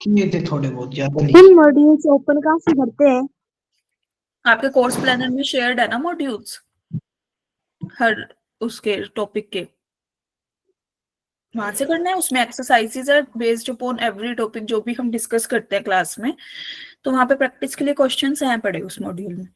किए थे थोड़े बहुत, ज्यादा नहीं। हम मॉड्यूल्स ओपन कहाँ से करते हैं? आपके कोर्स प्लानर में शेयर्ड है ना मॉड्यूल्स, हर उसके टॉपिक के, वहां से करना है। उसमें एक्सरसाइजेज है बेस्ड अपॉन एवरी टॉपिक जो भी हम डिस्कस करते हैं क्लास में, तो वहां पे प्रैक्टिस के लिए क्वेश्चंस हैं पड़े उस मॉड्यूल में।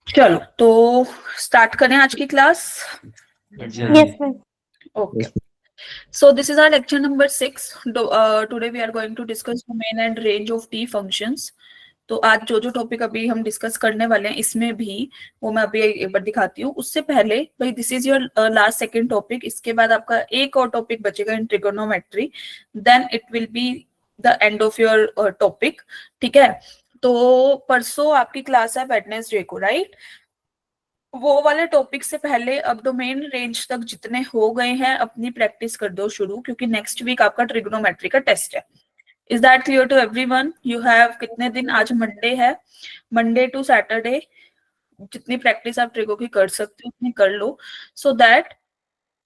चलो तो स्टार्ट करें आज की class. Yes ma'am. Okay. So this is our lecture number 6. Today we are going to discuss domain and range of T functions. तो आज जो जो टॉपिक अभी हम डिस्कस करने वाले हैं इसमें भी वो मैं अभी एक बार दिखाती हूँ। उससे पहले भाई this is your last second topic. इसके बाद आपका एक और टॉपिक बचेगा in trigonometry, then it will be the end of your topic. ठीक है, तो परसों आपकी क्लास है वेडनेसडे को, राइट? वो वाले टॉपिक से पहले अब डोमेन रेंज तक जितने हो गए हैं अपनी प्रैक्टिस कर दो शुरू, क्योंकि नेक्स्ट वीक आपका ट्रिग्नोमेट्री का टेस्ट है। Is that clear to everyone? You have कितने दिन? आज मंडे है, मंडे टू सैटरडे जितनी प्रैक्टिस आप ट्रिगो की कर सकते हो उतनी कर लो, सो दैट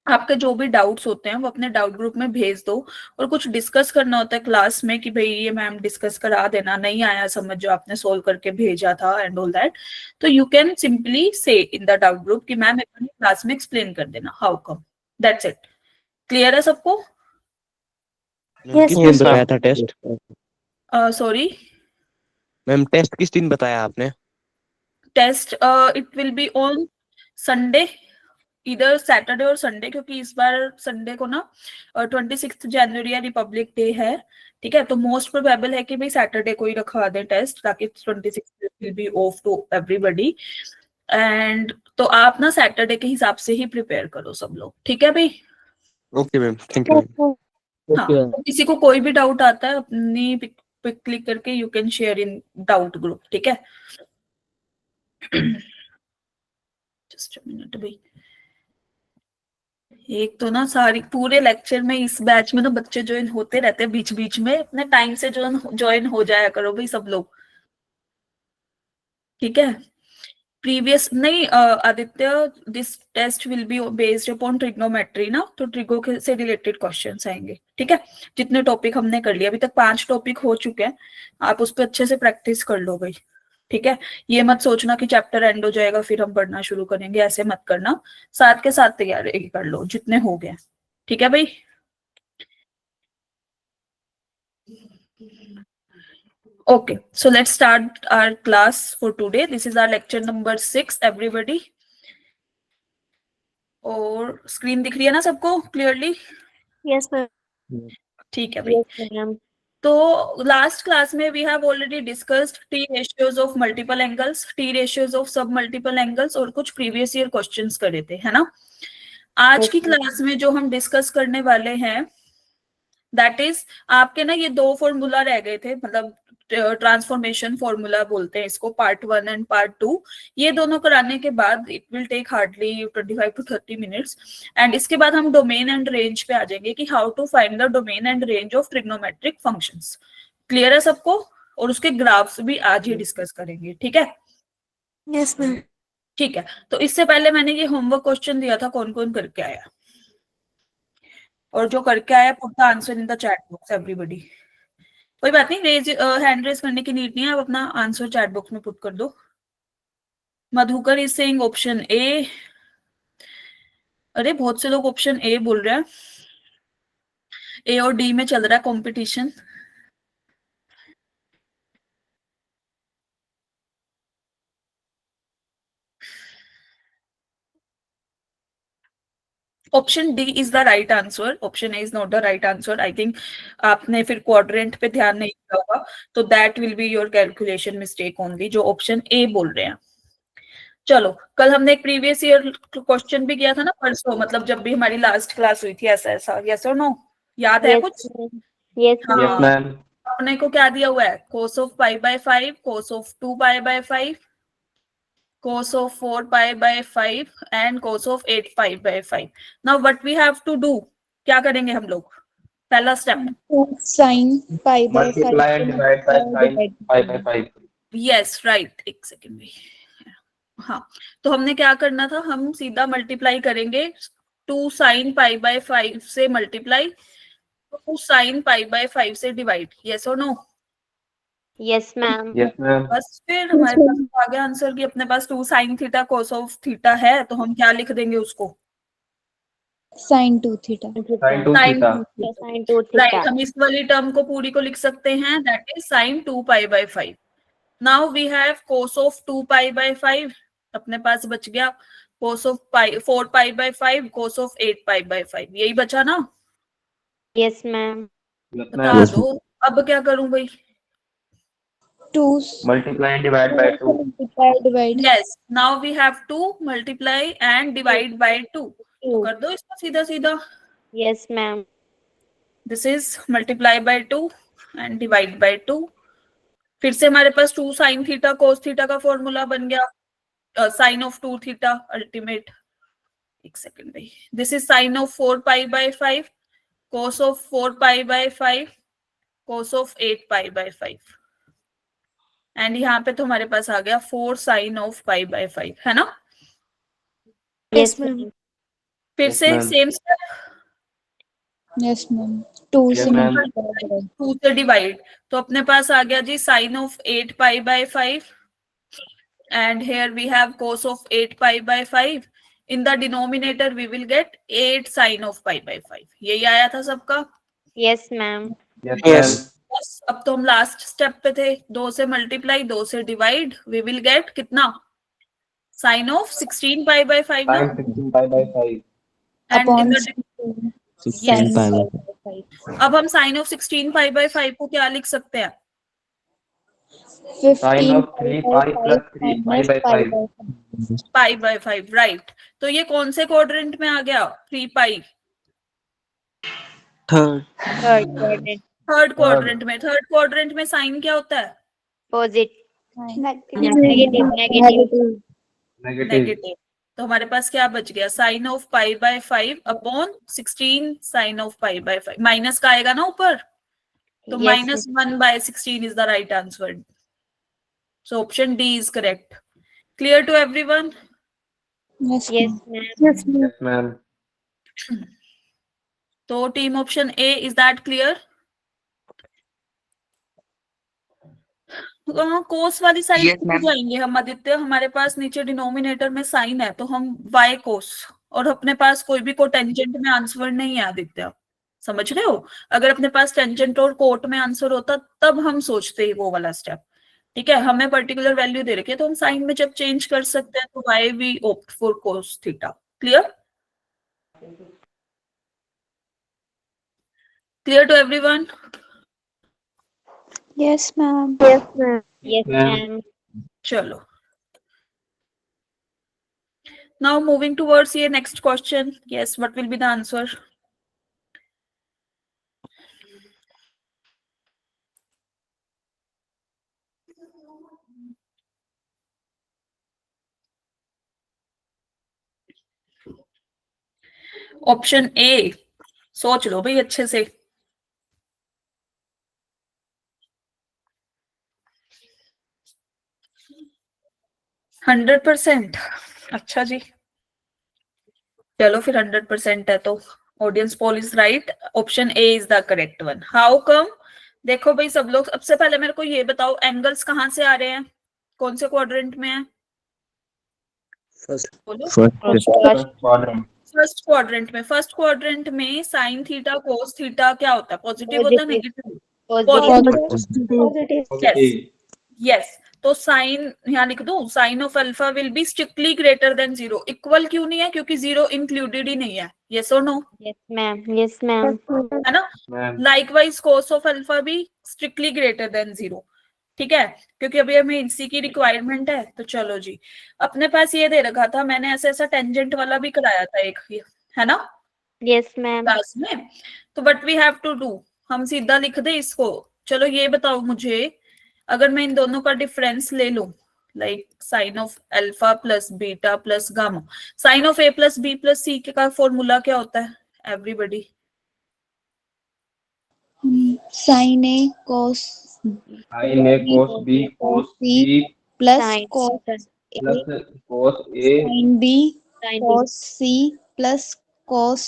आपके जो भी डाउट्स होते हैं वो अपने डाउट ग्रुप में भेज दो। और कुछ डिस्कस करना होता है क्लास में कि भाई ये मैम डिस्कस करा देना, नहीं आया समझ जो आपने सोल्व करके भेजा था एंड ऑल दैट, तो यू कैन सिंपली से इन द डाउट ग्रुप कि मैम अपनी क्लास में एक्सप्लेन कर देना how come. That's it. Clear है सबको? यस किस दिन बताया था टेस्ट? सॉरी, मैम टेस्ट किस दिन बताया आपने? Test it will be on Sunday, इधर सैटरडे और संडे, क्योंकि इस बार संडे को ना 26 जनवरी या रिपब्लिक डे है। ठीक है, तो मोस्ट प्रोबेबल है कि भाई सैटरडे को ही रखवा दें टेस्ट, ताकि 26 will be off to everybody. And तो आप ना सैटरडे के हिसाब से ही प्रिपेयर करो सब लोग, ठीक है भाई? Okay ma'am, thank you ma'am. हाँ, तो किसी को कोई भी डाउट आता है अपनी पिक क्लिक करके you can share in doubt group, ठीक है? जस्ट अ मिनट भाई। एक तो ना सारी पूरे लेक्चर में इस बैच में ना बच्चे ज्वाइन होते रहते हैं बीच बीच में, अपने टाइम से ज्वाइन हो जाया करो भाई सब लोग, ठीक है? प्रीवियस नहीं Aditya, this test will be based upon trigonometry ना, तो ट्रिगो से रिलेटेड क्वेश्चंस आएंगे, ठीक है? जितने टॉपिक हमने कर लिया अभी तक 5 टॉपिक हो चुके हैं, आप उस पर अच्छे से प्रैक्टिस कर लो भाई, ठीक है? ये मत सोचना कि चैप्टर एंड हो जाएगा फिर हम पढ़ना शुरू करेंगे, ऐसे मत करना, साथ के साथ तैयारी कर लो जितने हो गए, ठीक है भाई? Okay, so let's start our class for today. This is our lecture number 6, everybody. और स्क्रीन दिख रही है ना सबको क्लियरली? Yes ma'am. ठीक है भाई। तो लास्ट क्लास में we have already discussed T ratios of multiple angles, T ratios of submultiple angles, और कुछ प्रीवियस ईयर क्वेश्चंस करे थे, है ना? आज की क्लास में जो हम डिस्कस करने वाले हैं दैट इज, आपके ना ये 2 फॉर्मूला रह गए थे, मतलब ट्रांसफॉर्मेशन फॉर्मूला बोलते हैं इसको, पार्ट 1 एंड पार्ट 2। ये दोनों कराने के बाद it will take hardly 25 to 30 minutes, and इसके बाद हम डोमेन एंड रेंज पे आ जाएंगे कि how to find the domain and range of trigonometric functions. Clear है सबको? और उसके ग्राफ्स भी आज ही डिस्कस करेंगे, ठीक है? Yes ma'am. ठीक है, तो इससे पहले मैंने ये होमवर्क क्वेश्चन दिया था, कौन कौन करके आया? और जो करके आया put the answer in the chat box everybody. कोई बात नहीं, हैंड रेज करने की नीड नहीं है, आप अपना आंसर चैट बॉक्स में पुट कर दो। Madhukar is saying option A. अरे बहुत से लोग ऑप्शन ए बोल रहे हैं, ए और डी में चल रहा है competition. Option D is the right answer, option A is not the right answer. I think आपने फिर क्वाड्रेंट पे ध्यान नहीं दिया होगा, तो that will be your calculation mistake only, जो ऑप्शन ए बोल रहे हैं। चलो, कल हमने एक प्रीवियस ईयर क्वेश्चन भी किया था ना परसों, मतलब जब भी हमारी लास्ट क्लास हुई थी, ऐसा ऐसा, यस और नो? याद है कुछ? Yes ma'am. अपने को क्या दिया हुआ है? cos of π/5, cos of 2π/5, cos of 4π/5 and cos of 8π/5. Now what we have to do, क्या करेंगे हम लोग? पहला step, sin pi by 5 multiply and divide by sin pi by 5. Yes right, एक सेकेंड में हाँ, तो हमने क्या करना था, हम सीधा मल्टीप्लाई करेंगे 2 sin π/5 से मल्टीप्लाई 2 sin π/5 से डिवाइड, यस और नो? Yes, ma'am. बस फिर हमारे पास तो आ गया आंसर कि अपने पास 2 sin theta cos of theta है, तो हम क्या लिख देंगे उसको? Sin 2 theta. sin 2 theta. Sin 2 right, theta. हम इस वाली टर्म को पूरी को लिख सकते हैं, that is sin 2 π/5। Now we have cos of 2 π/5, अपने पास बच गया cos ऑफ 4 π/5, cos ऑफ 8 π/5, यही बचा ना? Yes, ma'am. बता दो अब क्या करूं भाई? 2 Multiply and divide by 2. multiply divide. Yes, now we have to multiply and divide by 2, तो कर दो इसको सीधा सीधा। Yes, ma'am. This is multiply by 2 and divide by 2। फिर से हमारे पास 2 sin थीटा cos थीटा का फॉर्मूला बन गया, साइन ऑफ 2 थीटा अल्टीमेट। एक सेकंड भाई, this is sine of 4 π/5, cos of 4 π/5, cos of 8 π/5, and यहाँ पे तो हमारे पास आ गया 4 sin ऑफ π/5, है ना? Yes, ma'am. फिर Yes, से ma'am. Same step, Yes, ma'am. 2 Yes, से ma'am. multiply divide. 2 से डिवाइड, तो अपने पास आ गया जी sine of 8 π/5, and here we have cos of 8 π/5, in the denominator we will get 8 sin of π/5, यही आया था सबका? Yes, ma'am. Yes. बस अब तो हम लास्ट स्टेप पे थे, 2 से मल्टीप्लाई 2 से डिवाइड, we will get कितना? साइन ऑफ 16 π/5 ना? 16 π/5. And Upon in the 16 Yes. π/5. अब हम साइन ऑफ 16 π/5 को क्या लिख सकते हैं? 15 of 3 pi plus 3 pi by 5. π/5, right. तो ये कौन से क्वाड्रेंट में आ गया? 3 pi. Third quadrant. Third quadrant में। थर्ड क्वाड्रेंट में साइन क्या होता है? Opposite. Negative. Negative. नेगेटिव। तो हमारे पास क्या बच गया? Sine of π/5 upon 16 sine of π/5, minus का आएगा ना ऊपर, तो Yes, -1/16 is the right answer. So option D is correct. Clear to everyone? Yes, Yes, ma'am. ma'am. Yes, ma'am. तो team option A, is that clear? Cos वाली side जाएंगे हम आदित्य, हमारे पास नीचे डिनोमिनेटर में साइन है, तो हम y कोस, और अपने पास कोई भी कोटेंजेंट में आंसर नहीं है आदित्य, समझ रहे हो? अगर अपने पास टेंजेंट और कोट में आंसर होता तब हम सोचते वो वाला स्टेप, ठीक है? हमें पर्टिकुलर वैल्यू दे रखी है, तो हम साइन में जब चेंज कर सकते हैं, तो why we opt for cos theta. Clear? Clear to everyone? Yes, ma'am. Yes, ma'am. Yes, ma'am. चलो, now moving towards your next question. Yes, what will be the answer? Option A, सोच लो भाई अच्छे से। Hundred 100%? अच्छा जी, चलो फिर 100% है तो audience pole is right, option A is the correct one. How come? देखो भाई सब लोग, सबसे पहले मेरे को ये बताओ, एंगल्स कहाँ से आ रहे हैं, कौन से क्वाड्रेंट में है? बोलो। फर्स्ट क्वाड्रेंट में। फर्स्ट क्वाड्रेंट में साइन थीटा कोस थीटा क्या होता है? पॉजिटिव होता है, नेगेटिव? Positive. यस। तो साइन यहाँ लिख दूं, sine of alpha will be strictly greater than 0। Equal क्यों नहीं है? क्योंकि 0 इंक्लूडेड ही नहीं है। यस और no? Yes, ma'am. Yes, ma'am. है ना? लाइकवाइज कोस ऑफ अल्फा भी स्ट्रिक्टली ग्रेटर देन 0, ठीक है? क्योंकि अभी हमें इसी की रिक्वायरमेंट है। तो चलो जी, अपने पास ये दे रखा था, मैंने ऐसा ऐसा टेंजेंट वाला भी कराया था एक, है ना, Yes, ma'am. क्लास में। तो what we have to do, हम सीधा लिख दे इसको। चलो ये बताओ मुझे, अगर मैं इन दोनों का डिफरेंस ले लूं, like sine of alpha plus beta plus gamma, sine of A plus B plus C का फॉर्मूला क्या होता है everybody? Sin A cos Sin A cos B cos C plus Sin cos plus cos A sin B Sin B. cos C plus cos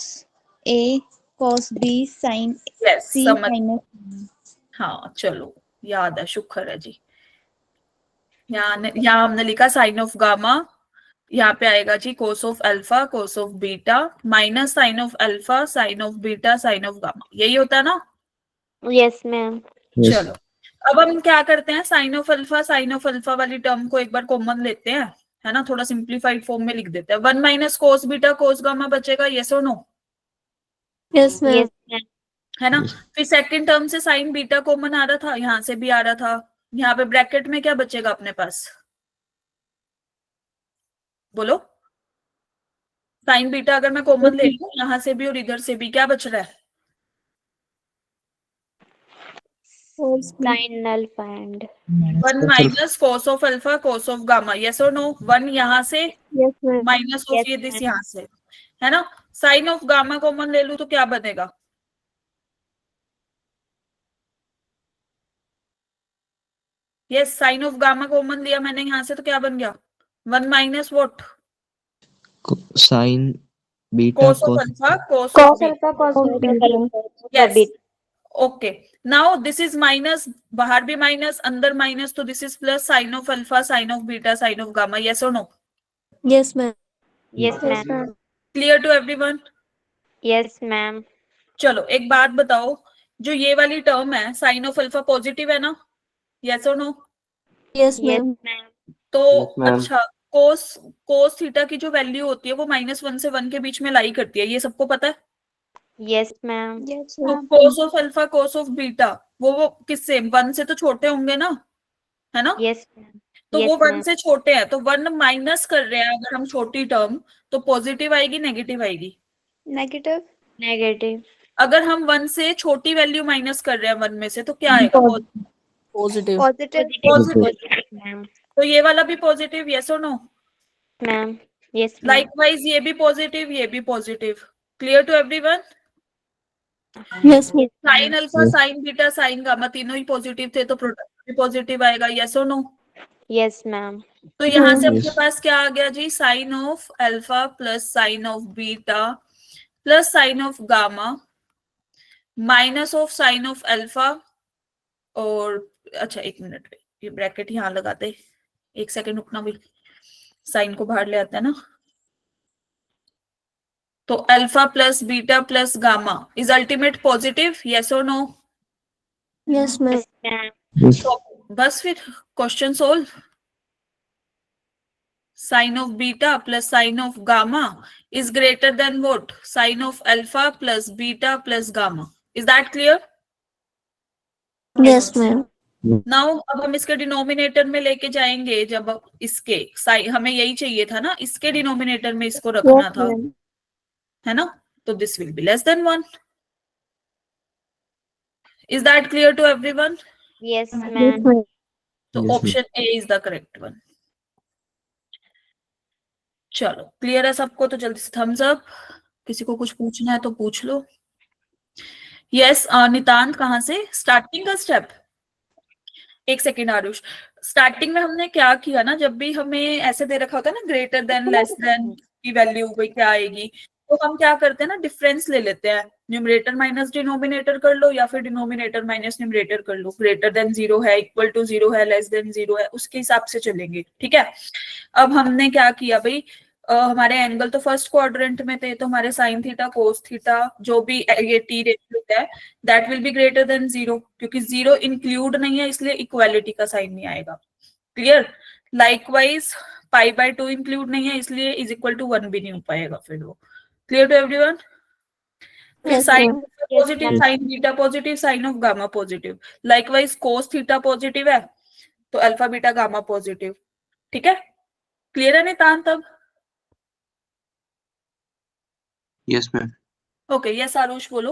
A cos B sin yes C समझ, minus हाँ चलो याद है, शुक्र है जी। यहाँ हमने लिखा साइन ऑफ गामा, यहाँ पे आएगा जी cos of alpha cos of beta minus sine of alpha sine of beta sine of gamma, यही होता है ना। Yes, ma'am. चलो अब हम क्या करते हैं, साइन ऑफ अल्फा वाली टर्म को एक बार कॉमन लेते हैं, है ना, थोड़ा सिंप्लीफाइड फॉर्म में लिख देते हैं। 1 minus cos beta cos gamma बचेगा, यस और नो, Yes, ma'am. है ना। फिर सेकंड टर्म से साइन बीटा कॉमन आ रहा था, यहाँ से भी आ रहा था, यहाँ पे ब्रैकेट में क्या बचेगा अपने पास, बोलो। साइन बीटा अगर मैं कॉमन ले लूं यहाँ से भी और इधर से भी, क्या बच रहा है, Sin alpha and 1 minus cos of alpha cos of gamma, yes और नो। 1 यहाँ से yes, ma'am. Minus of Yes, ये दिस ma'am. यहाँ से, है ना। साइन ऑफ गामा कॉमन ले लूं तो क्या बनेगा, yes sine of gamma common लिया मैंने यहाँ से तो क्या बन गया, 1 minus what, sine beta cos of cos alpha cos Cos ऑफ alpha, cos beta. Yes okay. Now this is minus, बाहर भी माइनस अंदर माइनस, तो this is plus sine of alpha sine of beta sine of gamma, yes और no. Yes, ma'am. Yes, ma'am. Clear to everyone. Yes, ma'am. चलो एक बात बताओ, जो ये वाली टर्म है साइन ऑफ अल्फा पॉजिटिव है ना, यस और नो। Yes, ma'am. तो Yes, ma'am. अच्छा, कोस कोस थीटा की जो वैल्यू होती है वो -1 से 1 के बीच में लाई करती है, ये सबको पता है। Yes, ma'am. yes तो ma'am cos of alpha cos of beta वो किससे 1 से तो छोटे होंगे ना, है ना। Yes, ma'am. तो yes, वो 1 ma'am. से छोटे हैं, तो 1 माइनस कर रहे हैं अगर हम छोटी टर्म, तो पॉजिटिव आएगी नेगेटिव आएगी। negative Negative. अगर हम 1 से छोटी वैल्यू माइनस कर रहे हैं 1 में से, तो क्या आएगा, Positive. Positive. Positive, ma'am. तो ये वाला भी पॉजिटिव, यस और no. Ma'am. Yes, ma'am. Likewise ये भी पॉजिटिव ये भी positive. Clear to everyone. Yes, ma'am. Sine alpha Yes. Sine beta sine gamma तीनों ही पॉजिटिव थे, तो प्रोडक्ट भी पॉजिटिव आएगा, यस और नो। Yes, ma'am. तो यहाँ से अपने Yes. पास क्या आ गया जी, sine of alpha plus sine of beta plus sine of gamma minus of sine of alpha, और अच्छा एक मिनट, ये ब्रैकेट यहाँ लगाते, एक सेकंड रुकना भाई, साइन को बाहर ले आते हैं ना। तो alpha plus beta plus gamma is ultimate positive, yes और no. Yes, ma'am. Ma'am. Yes. तो बस फिर question solve. Sine of beta plus sine of gamma is greater than what, sine of alpha plus beta plus gamma. Is that clear. Yes, ma'am. Now अब हम इसके denominator में लेके जाएंगे, जब अब इसके साइन, हमें यही चाहिए था ना, इसके डिनोमिनेटर में इसको रखना Yes, था, ma'am. है ना। तो this will be less than 1। Is that clear to everyone. Yes, ma'am. तो Yes, option A is the correct one. चलो क्लियर है सबको, तो जल्दी से थम्स अप। किसी को कुछ पूछना है तो पूछ लो। यस नितांत, कहाँ से स्टार्टिंग का स्टेप, एक सेकेंड आरुष। स्टार्टिंग में हमने क्या किया ना, जब भी हमें ऐसे दे रखा होता है ना ग्रेटर देन लेस देन की वैल्यू कोई क्या आएगी, तो हम क्या करते हैं ना, डिफरेंस ले लेते हैं, न्यूमरेटर माइनस डिनोमिनेटर कर लो या फिर डिनोमिनेटर माइनस न्यूमरेटर कर लो। ग्रेटर देन 0 है, इक्वल टू 0 है, लेस देन 0 है, उसके हिसाब से चलेंगे, ठीक है। अब हमने क्या किया भाई, हमारे एंगल तो फर्स्ट क्वाड्रेंट में थे, तो हमारे साइन थीटा कोस थीटा जो भी ये टी रेशियो है that will be greater than 0, क्योंकि 0 इंक्लूड नहीं है इसलिए इक्वालिटी का साइन नहीं आएगा। Clear. Likewise pi by 2 include नहीं है इसलिए इज इक्वल टू 1 भी नहीं हो पाएगा फिर वो। Clear to everyone. फिर sine positive, sine beta positive, sine of gamma positive. Likewise cos theta positive है तो अल्फा बीटा गामा पॉजिटिव, ठीक है। क्लियर है नितांत तब। Yes, ma'am. Okay yes Aarush बोलो।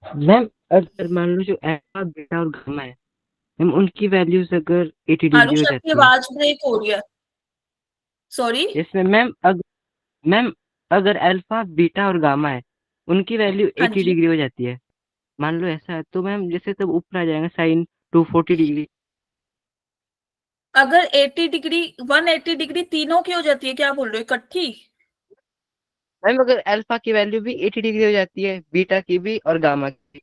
मैम अगर मान लो जो अल्फा बीटा और गामा है मैम, उनकी वैल्यूज अगर 80 डिग्री आरुष हो आपकी जाती है। आवाज ब्रेक हो रही है, सॉरी। इसमें मैम अगर अल्फा बीटा और गामा है उनकी वैल्यू हाँ 80 जी। डिग्री हो जाती है, मान लो ऐसा है, तो मैम जैसे तब ऊपर आ जाएगा साइन 240 डिग्री। अगर 80 डिग्री 180 डिग्री तीनों की हो जाती है, क्या बोल रहे हो, इकट्ठी? मैम अगर अल्फा की वैल्यू भी 80 डिग्री हो जाती है, बीटा की भी और गामा की भी।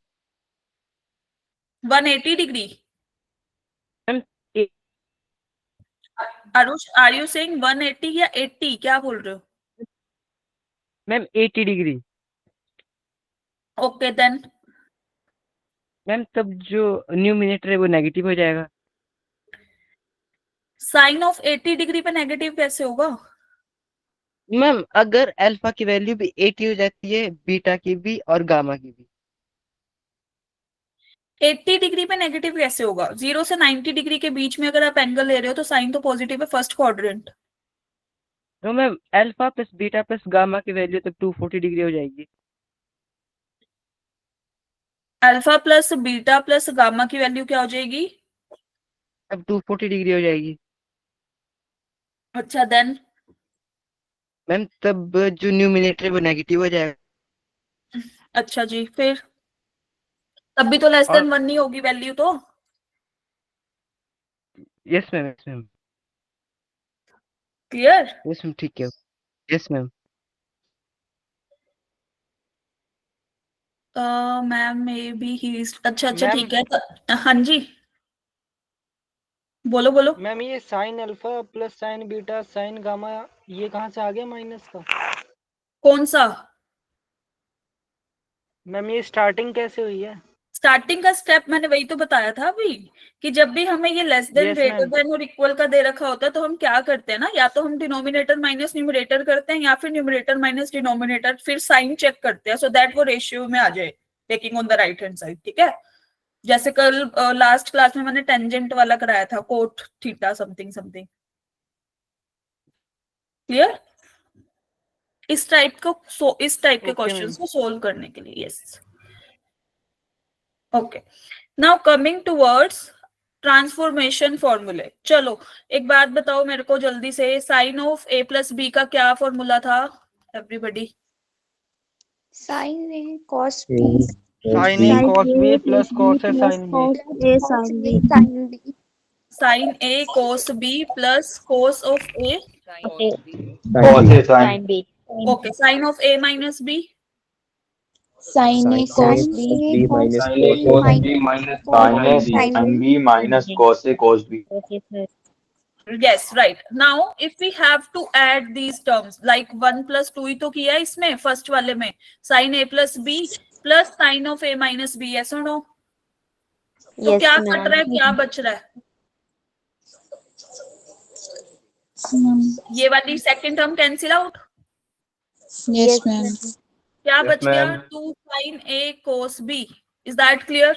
180 degree? Ma'am Aarush, are you saying 180 या 80, क्या बोल रहे हो? Ma'am 80 degree. Okay then ma'am तब जो न्यूमिनेटर है वो नेगेटिव हो जाएगा। साइन ऑफ 80 डिग्री पे नेगेटिव कैसे होगा? मैम अगर अल्फा की वैल्यू भी 80 हो जाती है, बीटा की भी और गामा की भी। 80 डिग्री पे नेगेटिव कैसे होगा? 0 से 90 डिग्री के बीच में अगर आप एंगल ले रहे हो तो साइन तो पॉजिटिव है, फर्स्ट क्वाड्रेंट। तो ma'am alpha plus beta plus gamma की वैल्यू तब 240 डिग्री हो जाएगी। Alpha plus beta plus gamma की वैल्यू क्या हो जाएगी? अब 240 डिग्री हो जाएगी। अच्छा देन मैम तब जो न्यूमिनेटर है वो नेगेटिव हो जाएगा। अच्छा जी, फिर तब भी तो लेस और देन 1 नहीं होगी वैल्यू तो। Yes ma'am, yes ma'am, clear? Yes ma'am, ठीक है, yes ma'am. Ma'am maybe ही अच्छा अच्छा मैम ठीक है हाँ जी बोलो बोलो। मैम ये sine alpha plus sign beta sine gamma ये कहाँ से आ गया माइनस का? कौन सा? मैम ये स्टार्टिंग कैसे हुई है? स्टार्टिंग का स्टेप मैंने वही तो बताया था अभी, कि जब भी हमें ये less than Yes, greater ma'am. Than और इक्वल का दे रखा होता है तो हम क्या करते हैं ना, या तो हम डिनोमिनेटर माइनस न्यूमरेटर करते हैं या फिर न्यूमरेटर माइनस डिनोमिनेटर, फिर साइन चेक करते हैं सो दैट वो रेशियो में आ जाए, taking on the right hand side. ठीक है, जैसे कल लास्ट क्लास में मैंने टेंजेंट वाला कराया था, cot theta something something. Clear? इस टाइप के Okay, क्वेश्चंस ma'am. को सोल्व करने के लिए। Yes okay, now coming towards transformation formulae. चलो एक बात बताओ मेरे को जल्दी से, sine of A plus B का क्या फॉर्मूला था everybody? Sin A cos B. Sine A cos B plus cos A sine B. A sin B. Sin B. Sine A cos B plus cos of A. Okay. Cos A sin Sin B. Okay, sine of A minus B. Sin A cos B. sin A cos B minus sin A sin B minus cos A cos B. Okay, sir. Yes, right. Now, if we have to add these terms, like 1 plus 2 ही तो किया इसमें first वाले में, sin A plus B plus sin of A minus B, yes or no? तो Yes, क्या ma'am. Cut रहा है, क्या बच रहा है? ये वाली second term cancel out. Yes, ma'am. क्या Yes, बच गया? ma'am. 2 sin A cos B. Is that clear?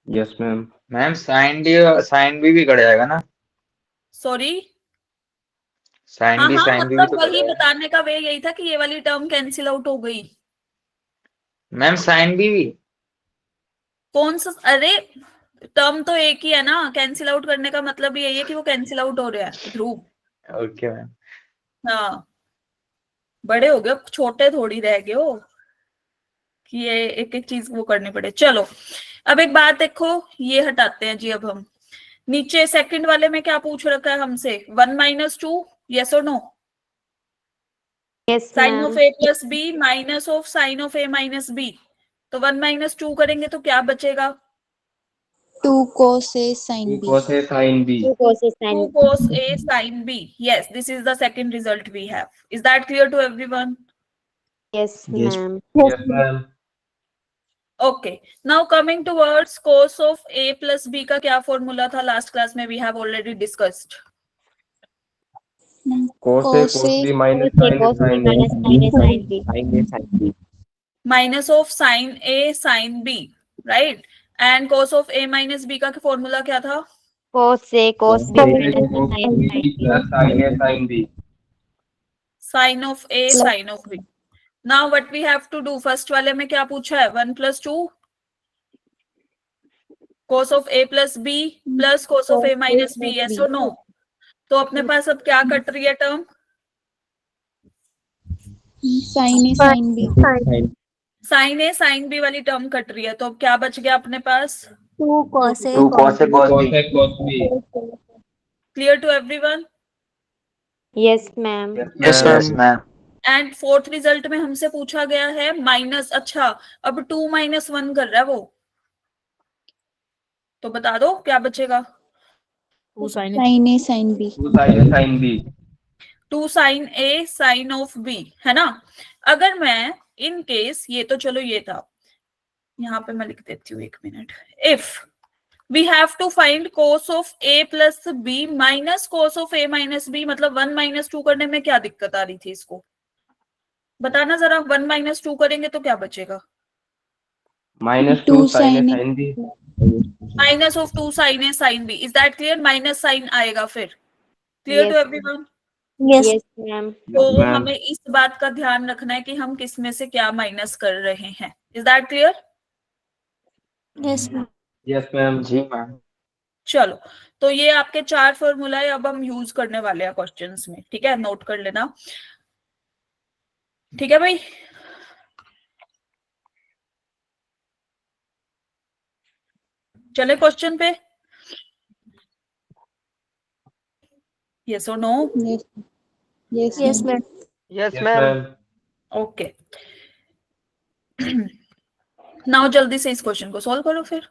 Yes, ma'am. Ma'am sin B भी कट जाएगा ना? सॉरी, sin हाँ B हाँ, sin B भी मतलब तो कट वही जाएगा। बताने का वे यही था कि ये वाली टर्म कैंसिल आउट हो गई। मैम sin B भी कौन सा? अरे टर्म तो एक ही है ना, कैंसिल आउट करने का मतलब यही है कि वो कैंसिल आउट हो रहा है। ध्रुव, ओके मैम। हाँ बड़े हो गए, छोटे थोड़ी रह गए हो कि ये एक एक चीज वो करनी पड़े। चलो अब एक बात देखो, ये हटाते हैं जी। अब हम नीचे सेकंड वाले में क्या पूछ रखा है हमसे, 1 minus 2, yes or no? Yes, sine ma'am. Of A plus B minus of sine of A minus B, तो 1 minus 2 करेंगे तो क्या बचेगा? 2 cos A sin B. cos A sin B. 2 cos A 2 sin cos A sin B. Yes, this is the second result we have. Is that clear to everyone? Yes, Yes. ma'am. Yes, ma'am. Okay, now coming towards cos of A plus B का क्या formula था last class में? We have already discussed. Cos A cos B minus Cos A sin A cos B sin B. minus sin A sin B. Sin A sin B. Minus of sin A sin B, right? And cos of A minus B का formula क्या था? Cos A cos B Cos A minus cos sin B sin B. plus sin A sin B. Sin of A sin of B. Now what we have to do, first वाले में क्या पूछा है? 1 plus 2 cos of A plus B plus cos of A minus B, yes or no? तो अपने पास अब क्या cut रही है term? Sin A sin B. sin A sin B वाली टर्म कट रही है, तो अब क्या बच गया अपने पास? 2 cos A 2 cos A cos cos B. Clear to everyone? Yes, ma'am. Yes, Yes, ma'am. ma'am. And fourth result में हमसे पूछा गया है माइनस, अच्छा अब 2 - 1 कर रहा है वो, तो बता दो क्या बचेगा। sin A sin B 2 sin A sin B. 2 sin A sin of B, है ना। अगर मैं इन केस, ये तो चलो ये था, यहाँ पे मैं लिख देती हूँ, 1 minute. If we have to find cos of A plus B minus cos of A minus B, मतलब 1 - 2 करने में क्या दिक्कत आ रही थी इसको बताना जरा। 1 - 2 करेंगे तो क्या बचेगा? -2 sin A sin B. Minus of 2 sin A sin B, is that clear? Minus sine आएगा फिर। Clear to Yes. Everyone? yes Yes, ma'am. तो Yes, ma'am. हमें इस बात का ध्यान रखना है कि हम किस में से क्या माइनस कर रहे हैं। Is that clear? yes ma'am Yes, ma'am. जी मैम। चलो, तो ये आपके 4 फॉर्मूला अब हम यूज करने वाले हैं क्वेश्चंस में, ठीक है, नोट कर लेना। ठीक है भाई, चले क्वेश्चन पे। यस और no? yes yes Yes, ma'am ma'am. Yes Yes, ma'am. ma'am. Okay. Now जल्दी से इस क्वेश्चन को सॉल्व करो फिर।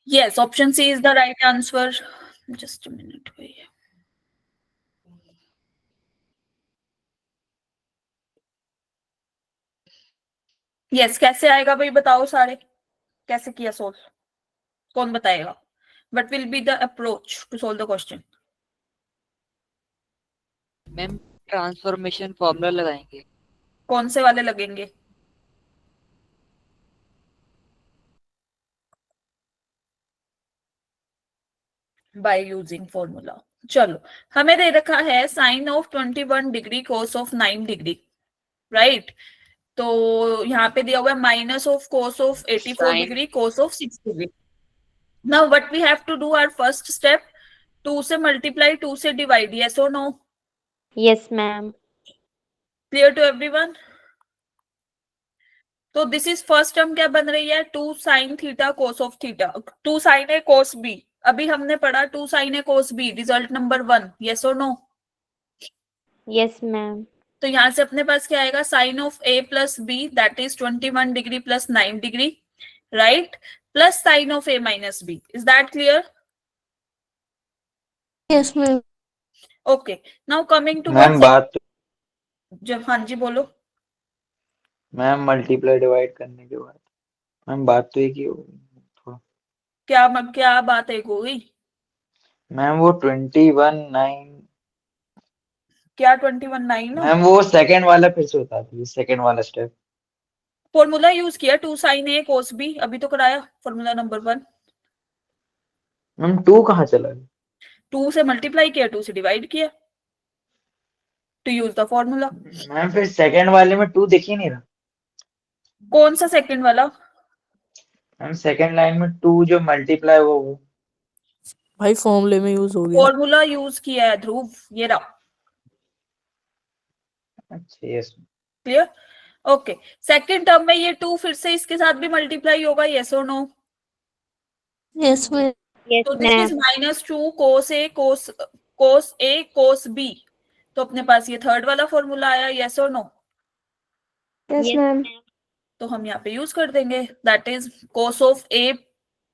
Yes, option C is the right answer. Just a minute, भाई। Yes, कैसे आएगा भाई बताओ सारे, कैसे किया सोल्व? कौन बताएगा? What will be the approach to solve the question? Ma'am transformation formula लगाएंगे। कौन से वाले लगेंगे? By using formula. चलो, हमें दे रखा है sine of 21 degree cos of 9 degree, right. तो यहाँ पे दिया हुआ है minus of cos of 84 degree cos of 6 degree. Now what we have to do, our first step, 2 से मल्टीप्लाई 2 से डिवाइड, यस और no? Yes, ma'am. Clear to everyone? तो दिस इज फर्स्ट टर्म क्या बन रही है, 2 sin theta cos of theta, 2 sin A cos B। अभी हमने पढ़ा 2 sin A cos B, result number 1, yes और नो? Yes, ma'am. तो यहाँ से अपने पास क्या आएगा, sine of A plus B that is 21 degree plus 9 degree, right, plus sine of A minus B। Is that clear? yes ma'am okay, now coming to ma'am बात जब, हाँ जी बोलो। मैम मल्टीप्लाई डिवाइड करने के बाद मैम बात तो एक ही होगी थोड़ा। क्या बात है कोई? मैम वो 21/9 क्या 21/9? मैम वो सेकंड वाला फिर से बता दीजिए, सेकंड वाला स्टेप। फॉर्मूला यूज किया 2 sin A cos B, अभी तो कराया फॉर्मूला नंबर 1। मैम 2 कहाँ चला गया? 2 से मल्टीप्लाई किया, 2 से डिवाइड किया, to use the formula. Ma'am फिर सेकंड वाले में 2 दिख ही नहीं रहा। कौन सा सेकंड वाला? मैम सेकंड लाइन में 2 जो मल्टीप्लाई हुआ वो। भाई फॉर्मूले में यूज हो गया। फॉर्मूला यूज किया है ध्रुव, ये रहा। अच्छा yes. Clear? Okay, second term में ये 2 फिर से इसके साथ भी मल्टीप्लाई होगा, यस और नो? yes ma'am Yes, तो this is ma'am. -2 cos A cos B। तो अपने पास ये थर्ड वाला फॉर्मूला आया, यस और नो? Yes, ma'am. तो हम यहाँ पे यूज कर देंगे, that is cos of A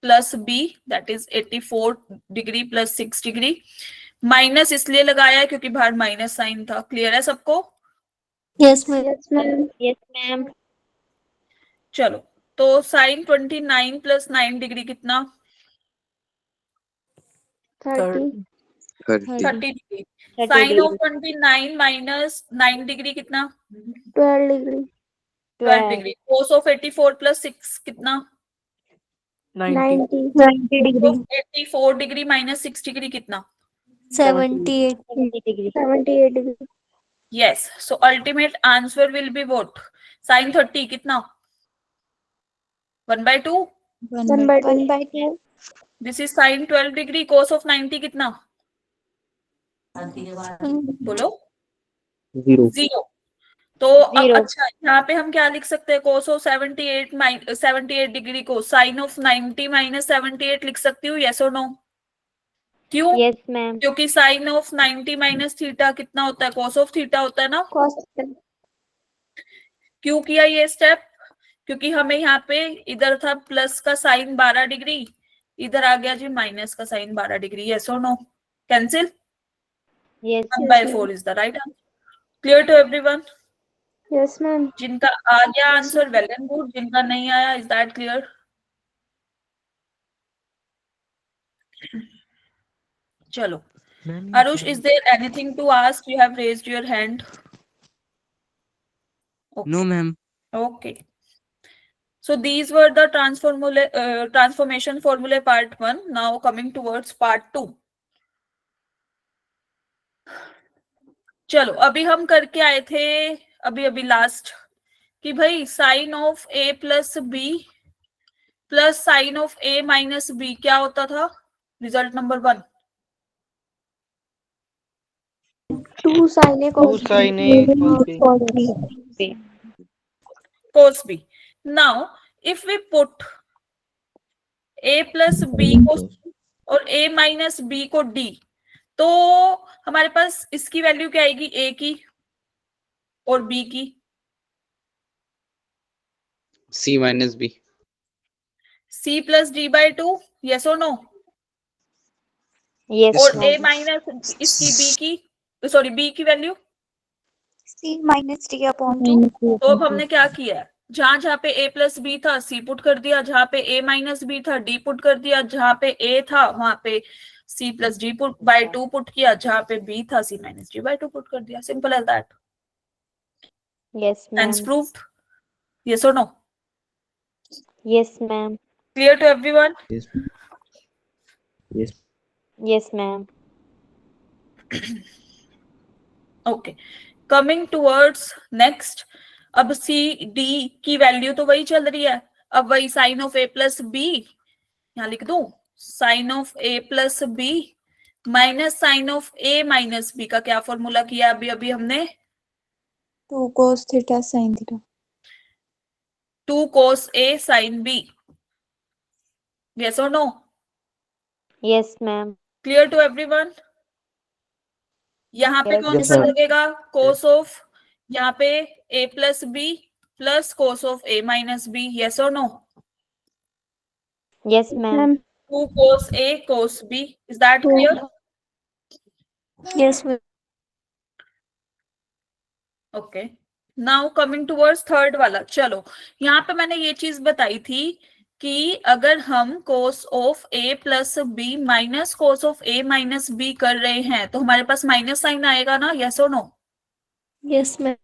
plus B that is 84 degree plus 6 degree. Minus इसलिए लगाया है क्योंकि बाहर माइनस साइन था। क्लियर है सबको? yes ma'am Yes, ma'am. Yes, ma'am. चलो, तो साइन 29 प्लस 9 डिग्री कितना? 30 30 degree. Sine of 29 minus 9 degree कितना? 12 degree 12 degree. Cos of 84 plus 6 कितना? 90 cos of 84 degree minus 6 degree कितना? 78 degree 78 degree yes, so ultimate answer will be what? Sine 30 कितना? 1/2। 1/2 this is sine 12 degree. Cos of 90 कितना? बोलो। 0। तो अब Zero. अच्छा, यहाँ पे हम क्या लिख सकते हैं? कोस ऑफ 78 डिग्री को साइन ऑफ 90 माइनस 78 लिख सकती हूँ, यस और नो? क्यों? Yes ma'am. क्योंकि साइन ऑफ 90 माइनस थीटा कितना होता है? कॉस ऑफ थीटा होता है ना। क्यों किया ये स्टेप? क्योंकि हमें यहाँ पे इधर था प्लस का साइन 12 डिग्री, इधर आ गया जी माइनस का साइन 12 डिग्री, यस और no? Cancel. Yes 1/4 is the right answer. Clear to everyone? Yes ma'am. जिनका आ गया आंसर वेल एंड गुड, जिनका नहीं आया इज दैट क्लियर? चलो, Arush, is there anything to ask? You have raised your hand. Okay. No, ma'am. Okay. So these were the transformation formulae part 1. Now coming towards part 2. चलो, अभी हम करके आए थे अभी लास्ट कि भाई sine of a plus B plus sine of a minus b क्या होता था? Result number 1। 2 sin A cos B. cos b. Now if we put a plus b को और a माइनस b को d, तो हमारे पास इसकी वैल्यू क्या आएगी? a की और b की? C minus B. c plus d by 2, yes और नो? Yes और मैम। a माइनस इसकी b की, सॉरी b की value C minus D upon 2 तो अब हमने क्या किया है? जहां जहां पे a प्लस बी था c पुट कर दिया, जहां पे a माइनस बी था d पुट कर दिया, जहां पे a था वहां पे c plus d put by 2 put किया, जहां पे b था c minus d by 2 put कर दिया। Simple as that. Yes ma'am. Hence proved. Yes or no? Yes ma'am. Clear to everyone? Yes. Yes. Yes ma'am. Okay. Coming towards next. अब C D की value तो वही चल रही है, अब वही sine of A plus b यहां लिख दूं, sine of A plus B minus sine of A minus b का क्या फॉर्मूला किया अभी हमने? 2 cos theta sin theta 2 cos a sin b. Yes or no? Yes ma'am. Clear to everyone? यहाँ पे Yes, कौन सा लगेगा? कोस ऑफ यहाँ पे a plus B plus cos of a minus B, yes और no? Yes ma'am. 2 cos a cos b, is that clear? yes ma'am. Okay, now coming towards third वाला। चलो, यहाँ पे मैंने ये चीज बताई थी कि अगर हम cos of a plus B minus cos of a minus b कर रहे हैं तो हमारे पास माइनस साइन आएगा ना, यस और no? yes ma'am.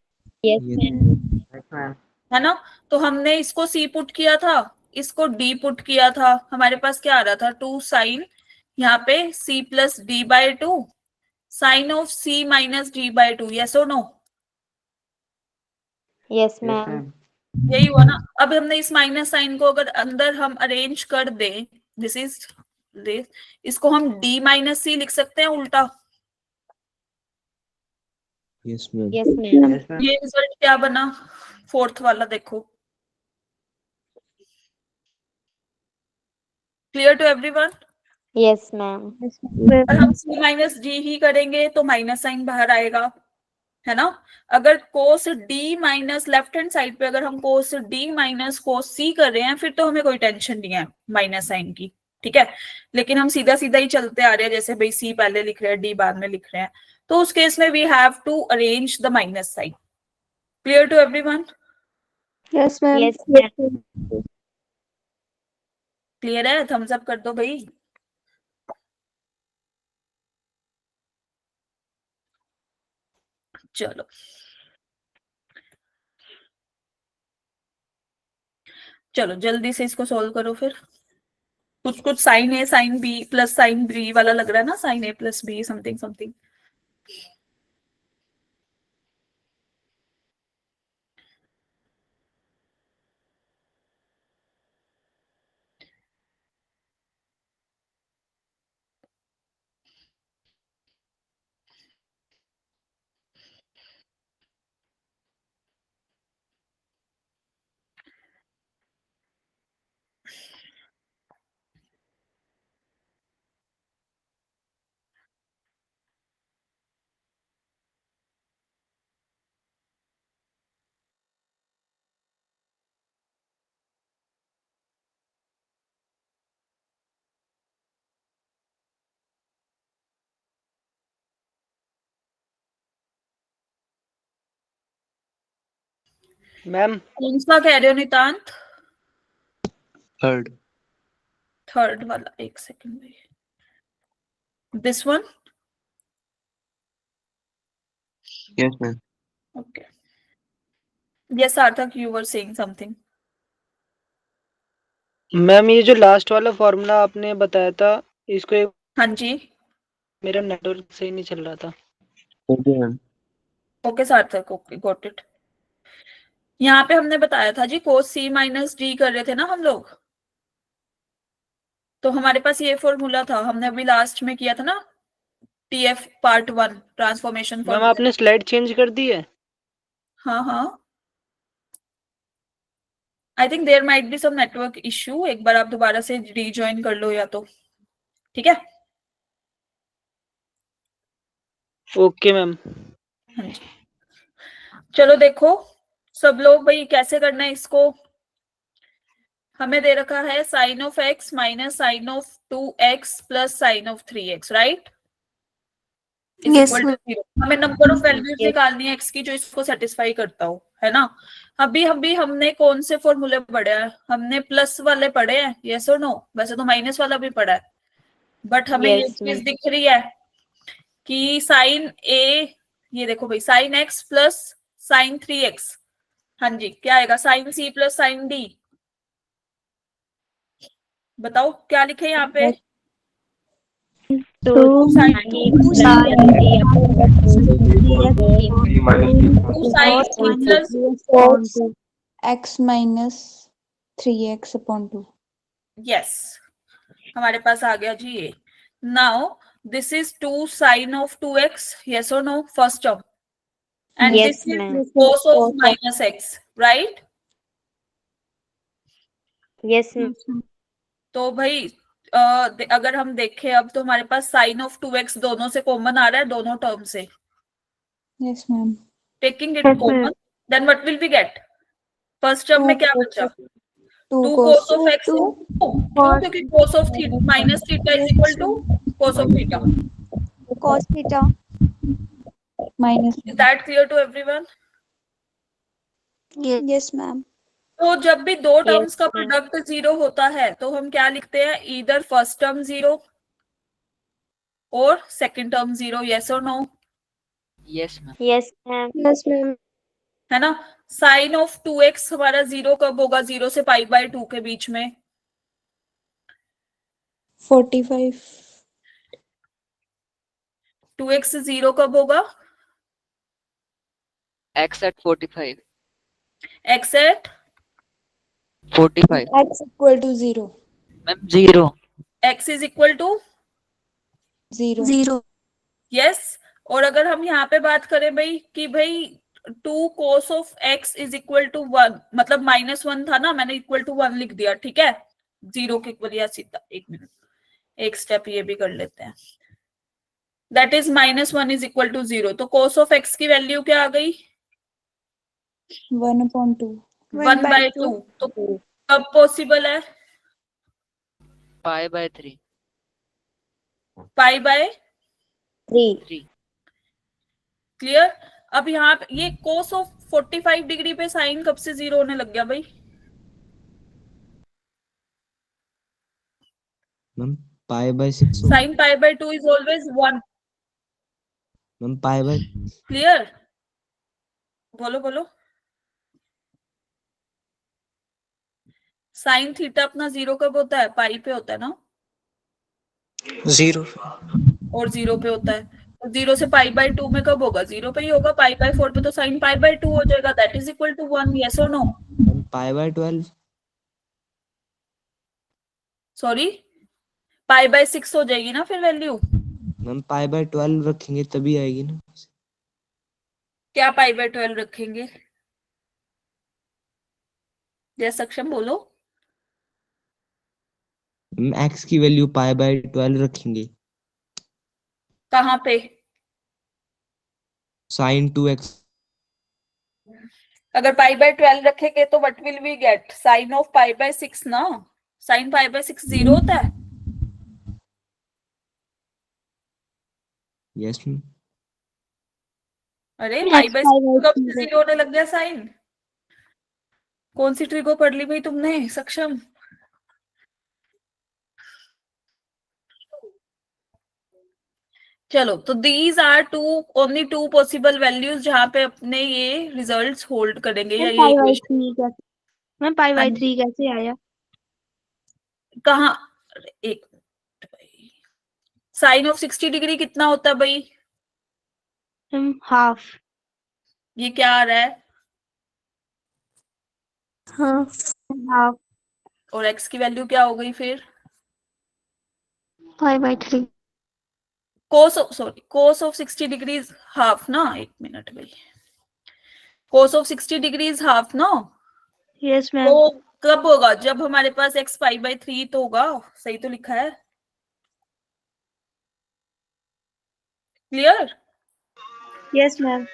Yes ma'am. है ना? तो हमने इसको c पुट किया था, इसको d पुट किया था, हमारे पास क्या आ रहा था? 2 साइन यहाँ पे c plus d by 2 sine of c minus d by 2, yes और नो? Yes ma'am. यही हुआ ना? अब हमने इस माइनस साइन को अगर अंदर हम अरेंज कर दें, दिस इज दिस, इसको हम d माइनस c लिख सकते हैं उल्टा। Yes, ma'am. Yes ma'am. ये रिजल्ट क्या बना? फोर्थ वाला देखो। Clear to everyone? Yes ma'am. अगर हम c माइनस d ही करेंगे तो माइनस साइन बाहर आएगा, है ना? अगर कोस d minus left hand side पे अगर हम कोस d माइनस कोस c कर रहे हैं फिर तो हमें कोई टेंशन नहीं है माइनस साइन की, ठीक है? लेकिन हम सीधा सीधा ही चलते आ रहे हैं, जैसे भाई c पहले लिख रहे हैं d बाद में लिख रहे हैं, तो उस केस में we have to arrange the minus sign. Clear to everyone? yes ma'am. Yes ma'am. Clear है? थम्स अप कर दो भाई। चलो चलो जल्दी से इसको सॉल्व करो फिर। कुछ कुछ sine A sine B plus sine B वाला लग रहा है ना, sine A plus B something something. Ma'am कौन सा कह रहे हो नितांत? थर्ड। थर्ड वाला, एक सेकंड भाई। This one? Yes ma'am. Okay. Yes Sarthak, you were saying something. Ma'am ये जो लास्ट वाला फॉर्मूला आपने बताया था, इसको एक हाँ जी। मेरा नेटवर्क सही नहीं चल रहा था। Okay ma'am. ओके सार्थक, ओके गॉट इट। यहाँ पे हमने बताया था जी कोस सी माइनस डी कर रहे थे ना हम लोग, तो हमारे पास ये फॉर्मूला था, हमने अभी लास्ट में किया था ना, TF part 1 transformation ma'am formula. आपने स्लाइड चेंज कर दी है? हाँ हाँ, I think there might be some network issue, एक बार आप दोबारा से रीजॉइन कर लो या तो, ठीक है? Okay ma'am. हाँ जी। चलो देखो सब लोग भाई कैसे करना है इसको। हमें दे रखा है sine of x minus sine of 2x plus sine of 3x, right? Is equal to 0। हमें नंबर ऑफ वैल्यूज निकालनी है x की जो इसको सेटिस्फाई करता हो, है ना? अभी हमने कौन से फॉर्मूले पढ़े हैं? हमने प्लस वाले पढ़े हैं, यस और नो? वैसे तो माइनस वाला भी पढ़ा है, बट हमें ये Yes, चीज ma'am. दिख रही है कि साइन ए, ये देखो भाई, sign x plus sign 3x, हाँ जी, क्या आएगा? Sine C plus sine D. बताओ क्या लिखे यहाँ पे? Two sine B minus B two sine C plus x minus 3x upon 2. Yes, हमारे पास आ गया जी ये। Now this is 2 sine of 2x, yes और no? First term, and Yes, this is ma'am. cos of minus x, right? Yes, ma'am. तो भाई अगर हम देखें अब, तो हमारे पास साइन ऑफ 2x दोनों से कॉमन आ रहा है, दोनों टर्म से। Yes, ma'am. Taking it common, then what will we get? First term में क्या बचा? 2 2 cos cos of x, 2 क्योंकि cos of theta minus theta is equal to cos of theta. cos theta minus. Is that clear to everyone? Yes, ma'am. तो जब भी दो terms का ma'am. Product 0 होता है तो हम क्या लिखते हैं? ईदर फर्स्ट टर्म 0 और सेकंड टर्म 0, यस और no? Yes ma'am. Yes, ma'am. Yes, ma'am. है ना? साइन ऑफ 2x हमारा 0 कब होगा? 0 से π/2 के बीच में। 45. 2x 0 कब होगा? x at 45. x at 45 X equal to 0. Ma'am 0. x is equal to 0. Yes. और अगर हम यहाँ पे बात करें भाई कि भाई 2 cos of x is equal to 1, मतलब -1 था ना, मैंने इक्वल टू 1 लिख दिया, ठीक है? 0 के इक्वल, या सीधा, एक मिनट, एक स्टेप ये भी कर लेते हैं। That is -1 is equal to 0, तो cos ऑफ x की वैल्यू क्या आ गई? 1 upon 2. 1/2। तो कब पॉसिबल है? π/3. π/3। 3. क्लियर? अब यहाँ पे ये cos ऑफ 45 डिग्री पे साइन कब से 0 होने लग गया भाई? Ma'am pi by 6 Sin pi by 2 is always 1. Ma'am pi bye Clear? बोलो बोलो. Sin थीटा अपना 0 कब होता है? पाई पे होता है ना, 0 और 0 पे होता है. तो 0 से पाई बाय 2 में कब होगा? 0 पे ही होगा. पाई बाय 4 पे तो sin पाई बाय 2 हो जाएगा. That is equal to 1. Yes और no? Ma'am pi by 12 sorry, pi by 6 हो जाएगी ना फिर वैल्यू. मैम पाई बाय 12 रखेंगे तभी आएगी ना. क्या पाई बाय 12 रखेंगे? जय सक्षम बोलो. मैम एक्स की वैल्यू पाई बाय 12 रखेंगे. कहाँ पे? Sign 2x. अगर पाई बाय 12 रखेंगे तो what will we get? Sine of pi by 6 ना. साइन पाई बाय 6 0 होता है. Yes ma'am. अरे X pi by pi 6 by कब से 0. 0 होने लग गया साइन? कौन सी ट्रिको पढ़ ली भाई तुमने सक्षम? चलो, तो these are only two possible values जहां पे अपने ये रिजल्ट्स होल्ड करेंगे या मैम ये पाई बाय इक्वेशन. 3 कैसे, मैम पाई बाय 3 कैसे आया? कहाँ? एक साइन ऑफ 60 डिग्री कितना होता है भाई? Ma'am half. ये क्या आ रहा है? हाँ हाफ. और एक्स की वैल्यू क्या हो गई फिर? Pi by 3. Cos of 60 degrees half ना. एक मिनट भाई. कोस ऑफ 60 डिग्रीज हाफ ना. Yes ma'am. तो कब होगा? जब हमारे पास एक्स पाई बाय 3 तो होगा. सही तो लिखा है. क्लियर? Yes ma'am.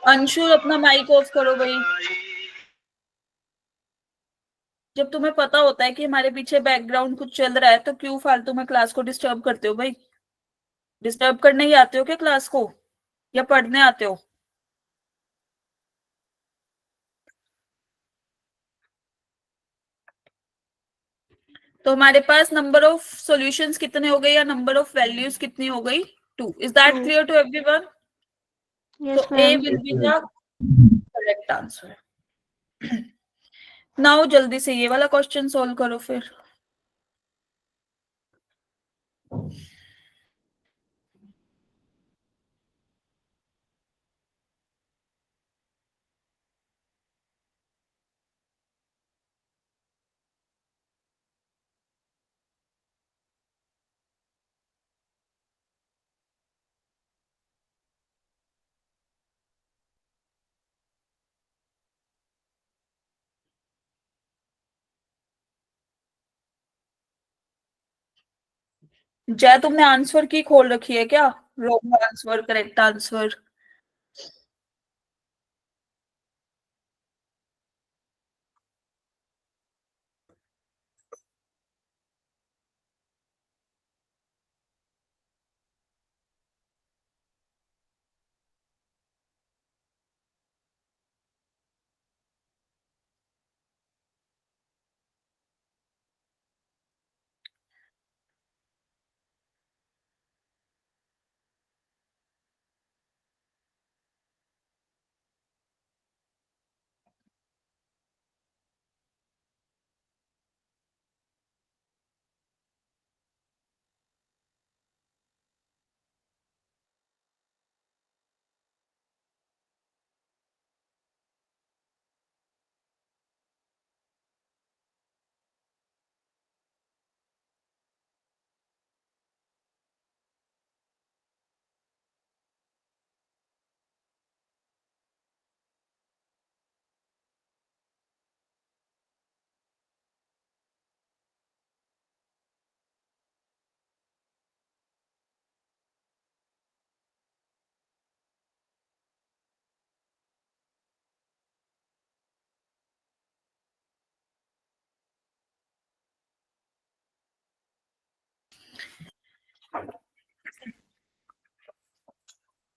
अंशुल अपना माइक ऑफ करो भाई. जब तुम्हें पता होता है कि हमारे पीछे बैकग्राउंड कुछ चल रहा है तो क्यों फालतू में क्लास को डिस्टर्ब करते हो भाई? डिस्टर्ब करने ही आते हो क्या क्लास को, या पढ़ने आते हो? तो हमारे पास नंबर ऑफ सॉल्यूशंस कितने हो गए या नंबर ऑफ वैल्यूज कितनी हो गई? 2. Is that 2. Clear to everyone? Yes तो A ma'am. Will be the correct answer. Now जल्दी से ये वाला क्वेश्चन सॉल्व करो फिर. जय, तुमने आंसर की खोल रखी है क्या? Wrong answer, correct answer.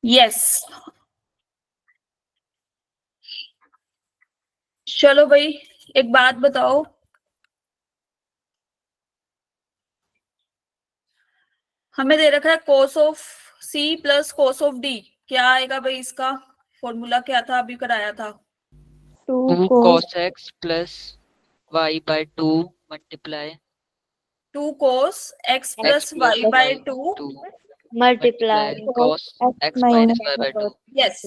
Yes. चलो भाई, एक बात बताओ. हमें दे रखा है cos of c plus cos of d, क्या आएगा भाई? इसका फॉर्मूला क्या था, अभी कराया था? 2 2 cos cos x plus y by 2 multiply 2 cos x x plus plus y by y 2 multiply cos x x minus minus y by 2. Yes.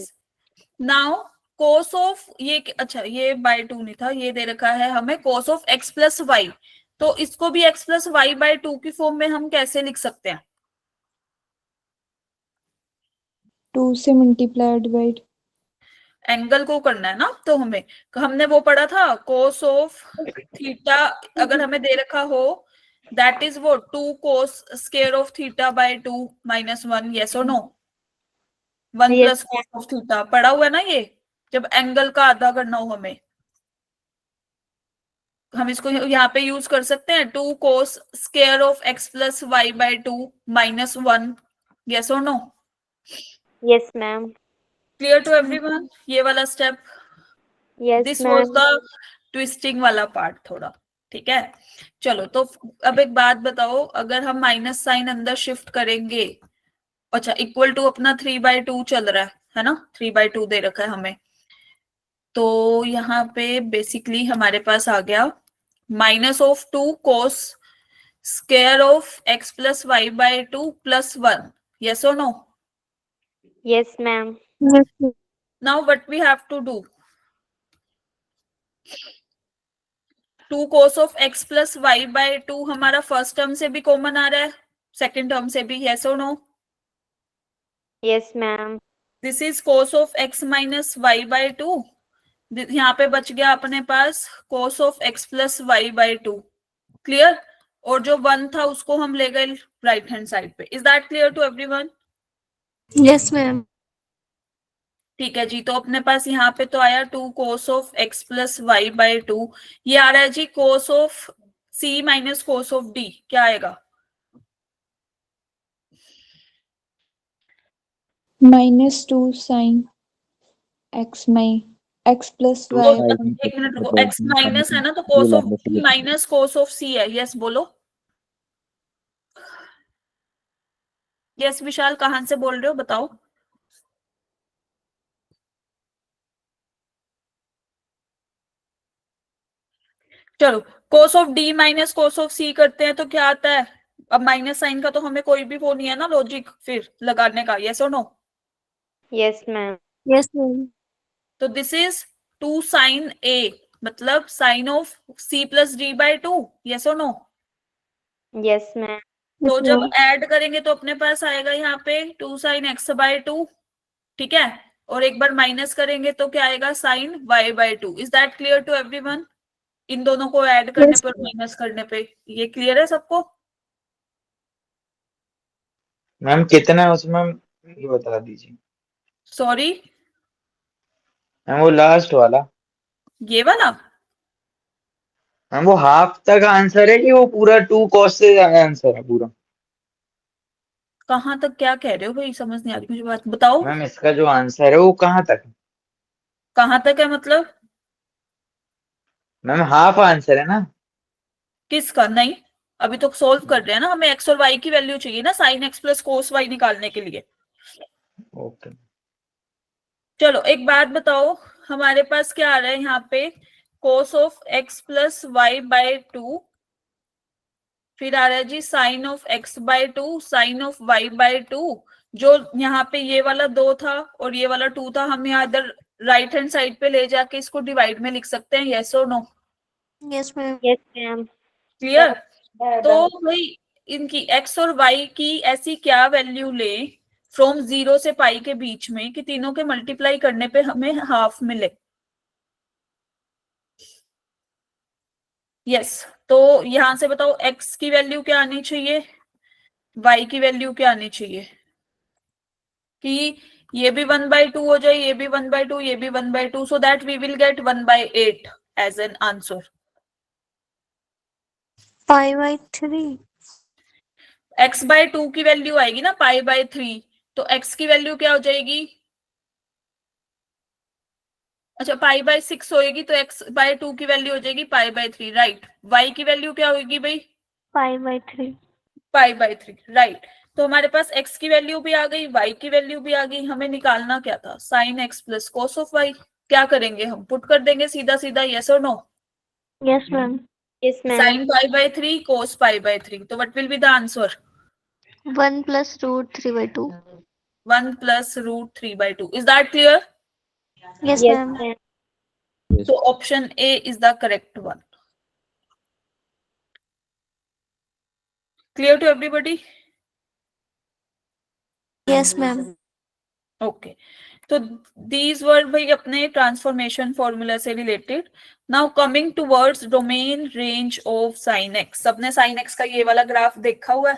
Now cos of ये, अच्छा ये बाय 2 नहीं था, ये दे रखा है हमें cos of x plus y, तो इसको भी x प्लस वाई बाय 2 की फॉर्म में हम कैसे लिख सकते हैं? 2 से मल्टीप्लाई डिवाइड एंगल को करना है ना, तो हमने वो पढ़ा था cos ऑफ थीटा, अगर हमें दे रखा हो दैट इज वो 2 cos square of theta by 2 minus 1, yes और no? 1 Yes. Plus cos of theta पढ़ा हुआ है ना, ये जब एंगल का आधा करना हो हमें, हम इसको यहाँ पे यूज कर सकते हैं 2 cos square of x plus y by 2 minus 1, yes और no? Yes, ma'am. Clear to everyone ये वाला step? Yes, this was ma'am. The twisting वाला पार्ट थोड़ा, ठीक है। चलो तो अब एक बात बताओ, अगर हम माइनस साइन अंदर शिफ्ट करेंगे, अच्छा इक्वल टू अपना 3/2 चल रहा है ना, 3/2 दे रखा है हमें, तो यहाँ पे बेसिकली हमारे पास आ गया minus of 2 cos square of x plus y by 2 plus 1, yes or no? Yes, ma'am. Now what we have to do? 2 cos of x plus y by 2 हमारा फर्स्ट टर्म से भी कॉमन आ रहा है, second term से भी, yes or no? Yes, ma'am. This is cos of x minus y by 2, यहाँ पे बच गया अपने पास cos of x plus y by 2, clear? और जो 1 था उसको हम ले गए राइट हैंड साइड पे। Is that clear to everyone? Yes, ma'am. ठीक है जी, तो अपने पास यहाँ पे तो आया 2 cos of x plus y by 2, ये आ रहा है जी cos of c minus cos of d, क्या आएगा? -2 sin x प्लस तो वाई एक मिनट रुको, x माइनस है ना, तो cos of c minus cos of c है, यस बोलो। यस विशाल, कहाँ से बोल रहे हो बताओ? चलो cos of d minus cos of c करते हैं तो क्या आता है? अब माइनस साइन का तो हमें कोई भी वो नहीं है ना लॉजिक फिर लगाने का, यस और no? Yes, ma'am. Yes, ma'am. तो दिस इज 2 साइन a, मतलब sine of c plus d by 2, yes और नो? Yes, ma'am. तो जब ऐड करेंगे तो अपने पास आएगा यहाँ पे 2 साइन x बाय 2, ठीक है, और एक बार माइनस करेंगे तो क्या आएगा? Sine y by 2। Is that clear to everyone? इन दोनों को ऐड करने पर माइनस करने पे, ये क्लियर है सबको? मैम कितना है उसमें, ये बता दीजिए। सॉरी, मैम वो लास्ट वाला, ये वाला मैम वो हाफ तक आंसर है कि वो पूरा 2 cos से आंसर है पूरा? कहाँ तक क्या कह रहे हो भाई, समझ नहीं आ रही मुझे, बात बताओ। मैम इसका जो आंसर है वो कहाँ तक है? कहाँ तक है मतलब? मैम हाफ आंसर है ना? किसका? नहीं, अभी तो सॉल्व कर रहे हैं ना, हमें x और y की वैल्यू चाहिए ना sine x plus cos y निकालने के लिए। ओके। चलो एक बात बताओ, हमारे पास क्या आ रहा है यहाँ पे? Cos of x plus y by 2, फिर आ रहा है जी sine of x by 2, sine of y by 2, जो यहाँ पे ये वाला 2 था और ये वाला 2 था, हम यहाँ इधर राइट हैंड साइड पे ले जाके इसको डिवाइड में लिख सकते हैं, यस और no? Yes, ma'am. Yes, ma'am. Clear? तो भाई इनकी x और y की ऐसी क्या वैल्यू ले फ्रॉम 0 से पाई के बीच में कि तीनों के मल्टीप्लाई करने पे हमें हाफ मिले? यस, तो यहां से बताओ x की वैल्यू क्या आनी चाहिए, y की वैल्यू क्या आनी चाहिए, कि ये भी 1/2 हो जाए, ये भी 1/2, ये भी 1/2, so that we will get 1/8 as an answer. Pi by 3. x/2 की वैल्यू आएगी ना π/3, तो x की वैल्यू क्या हो जाएगी? अच्छा π/6 होएगी, तो x/2 की वैल्यू हो जाएगी π/3, राइट। y की वैल्यू क्या होगी भाई? Pi by 3. π/3, राइट। तो हमारे पास x की वैल्यू भी आ गई, y की वैल्यू भी आ गई, हमें निकालना क्या था, sin x plus cos of y। क्या करेंगे हम, पुट कर देंगे सीधा सीधा, यस और no. Yes, ma'am. Yes, ma'am. sin pi by 3 cos pi by 3, तो what will be the answer? 1 plus root 3 by 2. 1 plus root 3 by 2. Is that clear? Yes, Yes, ma'am. ma'am. So option A is the correct one. Clear to everybody? Yes, ma'am. Okay. तो these were भाई अपने transformation formula से related. Now coming towards domain range of sine x. सबने sine x का ये वाला graph देखा हुआ है?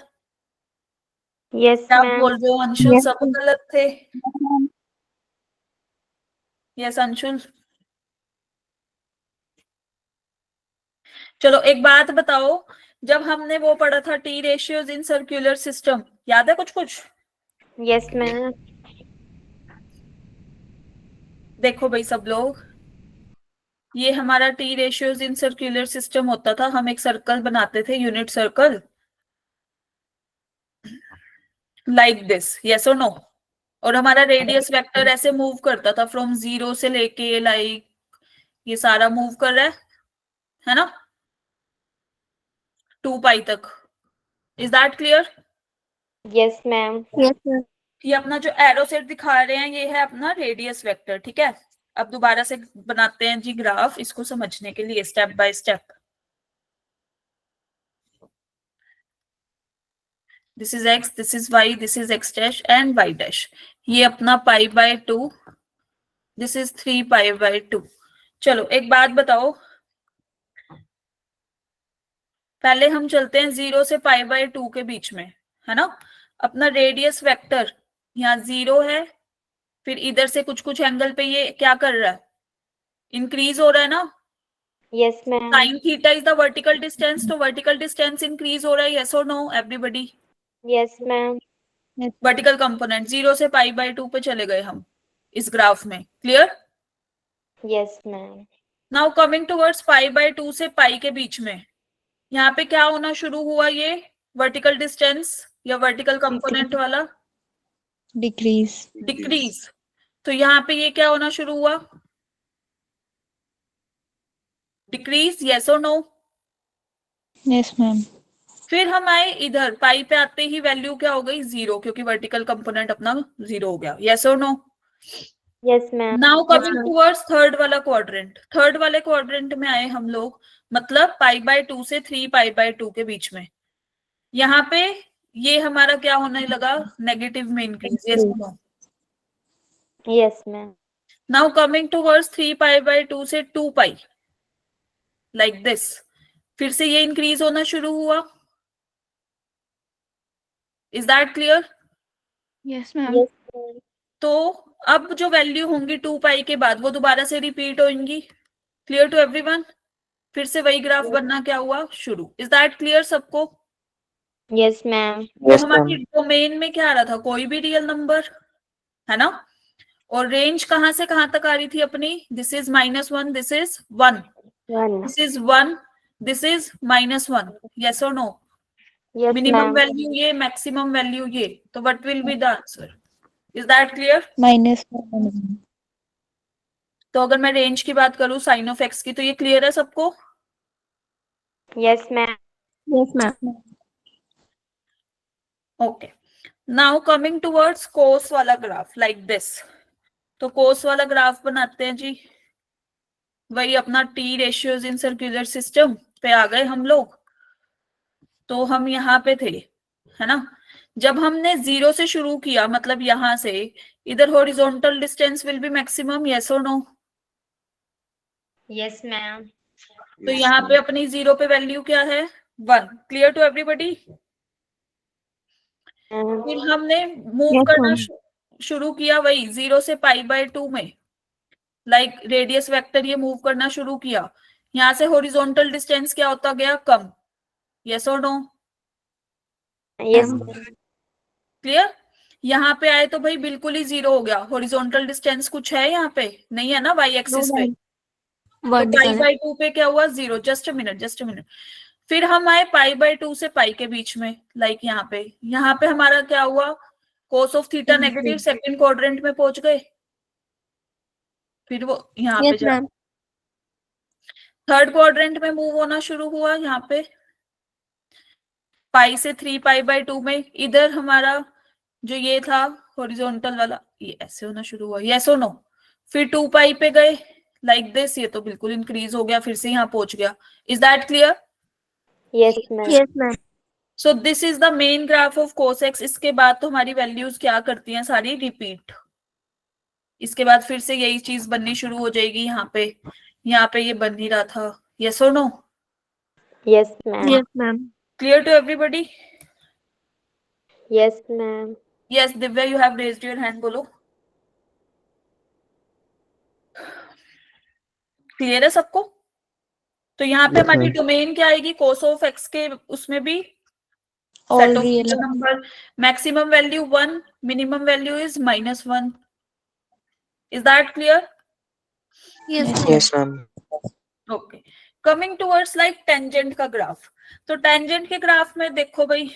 Yes, क्या ma'am. बोल रहे हो अंशुल? Yes, सब गलत थे? यस अंशुल। चलो एक बात बताओ, जब हमने वो पढ़ा था T ratios in circular system, याद है कुछ कुछ? Yes, ma'am. देखो भाई सब लोग, ये हमारा T ratios in circular system होता था। हम एक सर्कल बनाते थे, unit circle, like this, yes और नो? और हमारा रेडियस वेक्टर ऐसे मूव करता था फ्रॉम 0 से लेके लाइक ये सारा मूव कर रहा है ना, 2 पाई तक। Is that clear? Yes, ma'am. Yes, ma'am. ये अपना जो एरो सेट दिखा रहे हैं ये है अपना रेडियस वेक्टर, ठीक है। अब दोबारा से बनाते हैं जी ग्राफ, इसको समझने के लिए step by step. This is x, this is y, this is x dash and y dash. ये अपना पाई by 2, this is 3 pi by 2। चलो एक बात बताओ, पहले हम चलते हैं 0 से पाई बाय 2 के बीच में, है ना। अपना रेडियस वेक्टर यहाँ 0 है, फिर इधर से कुछ कुछ एंगल पे ये क्या कर रहा है, इंक्रीज हो रहा है ना। Yes, ma'am. Sine theta is the vertical distance, तो वर्टिकल डिस्टेंस इंक्रीज हो रहा है, यस और no everybody? Yes, ma'am. Vertical component 0 से पाई बाय 2 पे चले गए हम इस ग्राफ में, clear? Yes, ma'am. Now coming towards pi by 2 से पाई के बीच में, यहाँ पे क्या होना शुरू हुआ, ये वर्टिकल डिस्टेंस या वर्टिकल कंपोनेंट वाला डिक्रीज। तो यहाँ पे ये क्या होना शुरू हुआ, डिक्रीज, यस और नो? Yes ma'am. फिर हम आए इधर, पाई पे आते ही वैल्यू क्या हो गई, 0, क्योंकि वर्टिकल कंपोनेंट अपना 0 हो गया, यस और no? Yes, ma'am. Now coming towards third वाला क्वाड्रेंट। थर्ड वाले क्वाड्रेंट में आए हम लोग, मतलब पाई बाय 2 से 3 पाई बाय 2 के बीच में। यहाँ पे ये हमारा क्या होने लगा, नेगेटिव में इंक्रीज, यस और no? Yes, ma'am. Now coming towards 3 pi by 2 से 2 पाई, लाइक दिस, फिर से ये इंक्रीज होना शुरू हुआ। Is that clear? Yes ma'am. Yes, ma'am. तो अब जो वैल्यू होंगी 2 पाई के बाद वो दोबारा से रिपीट होंगी। Clear to everyone? फिर से वही ग्राफ बनना क्या हुआ, शुरू। इज दैट क्लियर सबको? Yes, ma'am. तो हमारी डोमेन में क्या आ रहा था, कोई भी रियल नंबर, है ना। और रेंज कहां से कहां तक आ रही थी अपनी, this is -1, this is 1, 1. This is 1, this is -1, yes और no? Yes, minimum ma'am. Value ये, मैक्सिमम वैल्यू ये, तो what will be the answer? Is that clear? -1। तो अगर मैं रेंज की बात करूं साइन ऑफ एक्स की, तो ये क्लियर है सबको? Yes, ma'am. Yes, ma'am. Okay, now coming towards cos वाला ग्राफ, लाइक दिस। तो कोस वाला ग्राफ बनाते हैं जी, वही अपना T ratios in circular system पे आ गए हम लोग। तो हम यहाँ पे थे, है ना। जब हमने 0 से शुरू किया, मतलब यहां से इधर horizontal distance will be maximum, yes और नो? Yes, ma'am. तो यहाँ पे अपनी 0 पे वैल्यू क्या है, 1। Clear to everybody? फिर हमने मूव Yes, करना ma'am. शुरू किया वही 0 से पाई बाय 2 में, लाइक रेडियस वेक्टर ये मूव करना शुरू किया। यहाँ से हॉरिजॉन्टल डिस्टेंस क्या होता गया, कम, यस और नो? Yes, clear? यहाँ पे आए तो भाई बिल्कुल ही 0 हो गया, हॉरिजॉन्टल डिस्टेंस कुछ है यहाँ पे नहीं है ना, वाई एक्सिस पे। तो पाई Vertical. बाय 2 पे क्या हुआ, 0। जस्ट अ मिनट, फिर हम आए पाई बाय 2 से पाई के बीच में, लाइक यहाँ पे हमारा क्या हुआ, कोस of theta negative second quadrant में पहुंच गए, फिर वो यहाँ पे Yes, जा ma'am. थर्ड क्वाड्रेंट में मूव होना शुरू हुआ, यहाँ पे पाई से 3 पाई बाय 2 में, इधर हमारा जो ये था हॉरिजॉन्टल वाला ये ऐसे होना शुरू हुआ, यस और नो। फिर 2 पाई पे गए लाइक दिस, ये तो बिल्कुल इंक्रीज हो गया, फिर से यहाँ पहुंच गया। Is that clear? Yes, ma'am. Yes, ma'am. So this is the main graph of cos x। इसके बाद तो हमारी वैल्यूज क्या करती हैं, सारी रिपीट। इसके बाद फिर से यही चीज बननी शुरू हो जाएगी, यहाँ पे ये बन नहीं रहा था, यस और no? Yes, ma'am. Yes, ma'am. Clear to everybody? Yes, ma'am. Yes Divya, you have raised your hand, बोलो। क्लियर है सबको? तो यहाँ पे Yes, हमारी ma'am. डोमेन क्या आएगी, cos ऑफ x के उसमें भी All set of real number, maximum value 1, minimum value is -1। Is that clear? Yes, Yes, ma'am. Yes, ma'am. Okay, coming towards like tangent का ग्राफ। तो टेंजेंट के graph में देखो भाई,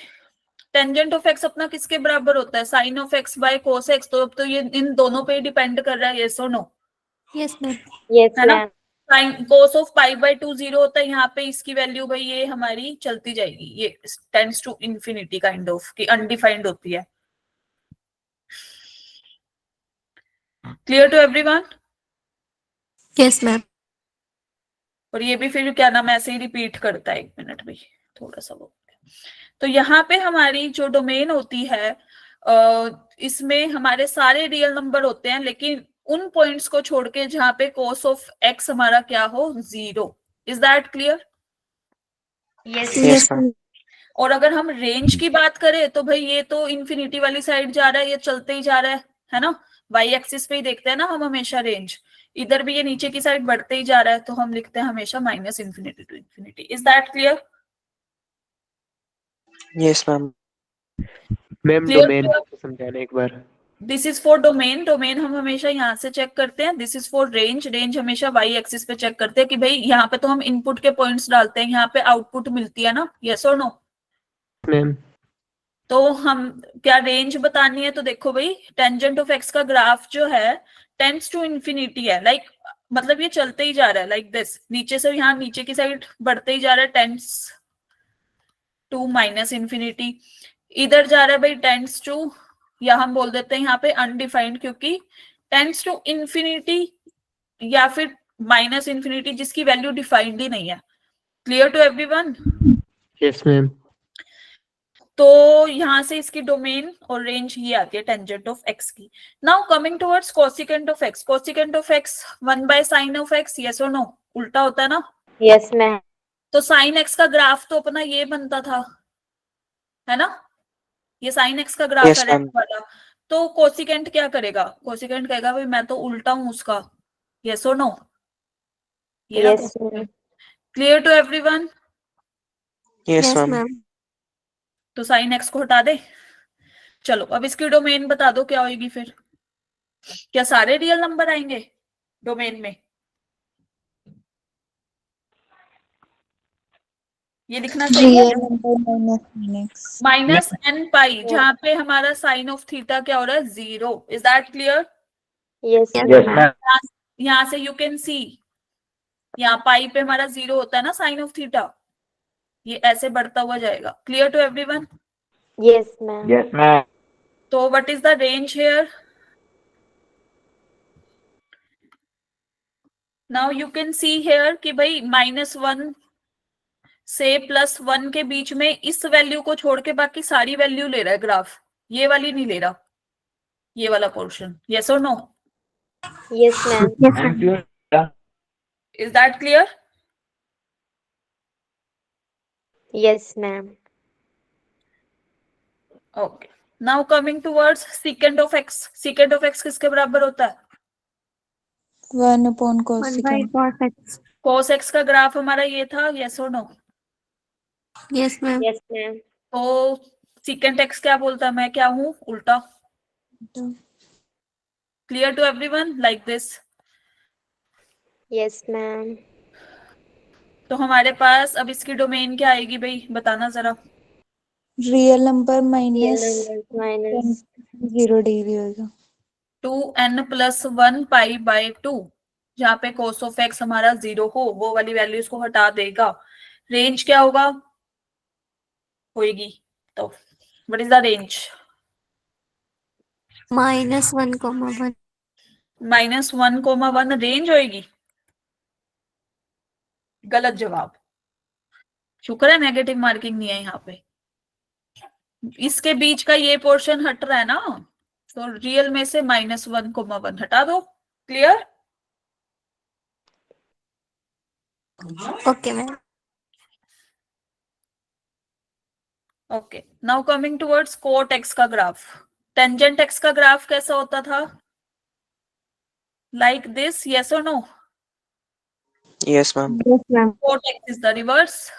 टेंजेंट ऑफ एक्स अपना किसके बराबर होता है, sine of x by cos x. तो अब तो ये इन दोनों पे डिपेंड कर रहा है, यस और नो? Yes, ma'am. Yes, है ना? ma'am. Sine cos of pi by 2 0 होता है, यहाँ पे इसकी वैल्यू भाई ये हमारी चलती जाएगी, ये tends to infinity kind of, कि अनडिफाइंड होती है। Clear to everyone? Yes, ma'am. और ये भी फिर क्या नाम ऐसे ही रिपीट करता है, 1 मिनट भी थोड़ा सा वो। तो यहाँ पे हमारी जो डोमेन होती है, इसमें हमारे सारे रियल नंबर होते हैं, लेकिन उन पॉइंट्स को छोड़ के जहाँ पे cos ऑफ x हमारा क्या हो, 0। Is that clear? Yes, ma'am. और अगर हम रेंज की बात करें तो भाई ये तो इंफिनिटी वाली साइड जा रहा है, ये चलते ही जा रहा है ना? वाई एक्सिस पे ही देखते हैं ना हम हमेशा रेंज, इधर भी ये नीचे की साइड बढ़ते ही जा रहा है, तो हम लिखते हैं हमेशा -infinity to infinity. Is that clear? Yes, ma'am. Ma'am Clear domain to- समझाना एक बार। This is for domain, domain हम हमेशा यहाँ से चेक करते हैं। This is for range, range हमेशा वाई एक्सिस पे चेक करते हैं कि भाई यहाँ पे तो हम इनपुट के पॉइंट्स डालते हैं, यहाँ पे आउटपुट मिलती है ना, यस और नो? मैम तो हम क्या रेंज बतानी है, तो देखो भाई टेंजेंट ऑफ एक्स का ग्राफ जो है टेंड्स टू इंफिनिटी है, लाइक मतलब ये चलते ही जा रहा है लाइक दिस, नीचे से यहाँ नीचे की साइड बढ़ते ही जा रहा है, टेंड्स टू -इन्फिनिटी। इधर जा रहा है भाई टेंड्स टू, या हम बोल देते हैं यहाँ पे अनडिफाइंड, क्योंकि टेंड्स टू इंफिनिटी या फिर -इन्फिनिटी जिसकी वैल्यू डिफाइंड ही नहीं है। Clear to everyone? Yes ma'am. तो यहाँ से इसकी डोमेन और रेंज ही आती है टेंजेंट ऑफ एक्स की। Now coming towards cosecant of x, cosecant of x 1/sin of x, yes और नो? उल्टा होता है ना? Yes, ma'am. तो साइन एक्स का ग्राफ तो अपना ये बनता था, है ना? ये साइन एक्स का ग्राफ Yes, है ma'am. वाला। तो कोसिकेंट क्या करेगा, कोसिकेंट कहेगा भाई मैं तो उल्टा हूं उसका, यस और no? Yes, ma'am. Clear to everyone? Yes, Yes, ma'am. ma'am. तो साइन एक्स को हटा दे। चलो अब इसकी डोमेन बता दो क्या होगी फिर, क्या सारे रियल नंबर आएंगे डोमेन में? ये लिखना चाहिए real number minus -n x. पाई, जहाँ पे हमारा साइन ऑफ थीटा क्या हो रहा है, 0। Is that clear? Yes, Yes, ma'am. यहाँ से यू कैन सी, यहाँ पाई पे हमारा 0 होता है ना साइन ऑफ थीटा, ये ऐसे बढ़ता हुआ जाएगा। Clear to everyone? Yes, ma'am. Yes, ma'am. तो what is the range here? Now you can see here कि भाई -1 से +1 के बीच में इस वैल्यू को छोड़ के बाकी सारी वैल्यू ले रहा है ग्राफ, ये वाली नहीं ले रहा, ये वाला पोर्शन। यस और no? Yes, ma'am. Yes, I'm ma'am. clear. Is that clear? Yes, ma'am. Okay, now coming towards secant of x, secant of x किसके बराबर होता है? 1 upon 1 by cosecant. cos x. cos x का graph हमारा ये था, yes और no? Yes, ma'am. Yes, ma'am. तो secant x क्या बोलता है, मैं क्या हूं, उल्टा। Clear to everyone? Like this. Yes, ma'am. तो हमारे पास अब इसकी डोमेन क्या आएगी भाई, बताना जरा। Real number Real minus numbers minus 0 degree होगा। 2n+1 π/2, जहाँ पे cos ऑफ x हमारा 0 हो, वो वाली वैल्यूज को हटा देगा। रेंज क्या होगा होएगी, तो what is the range? -1, -1, range होएगी। गलत जवाब। शुक्र है नेगेटिव मार्किंग नहीं है यहाँ पे। इसके बीच का ये पोर्शन हट रहा है ना, तो रियल में से -1, 1 हटा दो। Clear? Okay ma'am. Okay, now coming towards cot x का ग्राफ। टेंजेंट एक्स का ग्राफ कैसा होता था? लाइक दिस, यस और no? Yes, ma'am. Yes ma'am. Cot x is the reverse.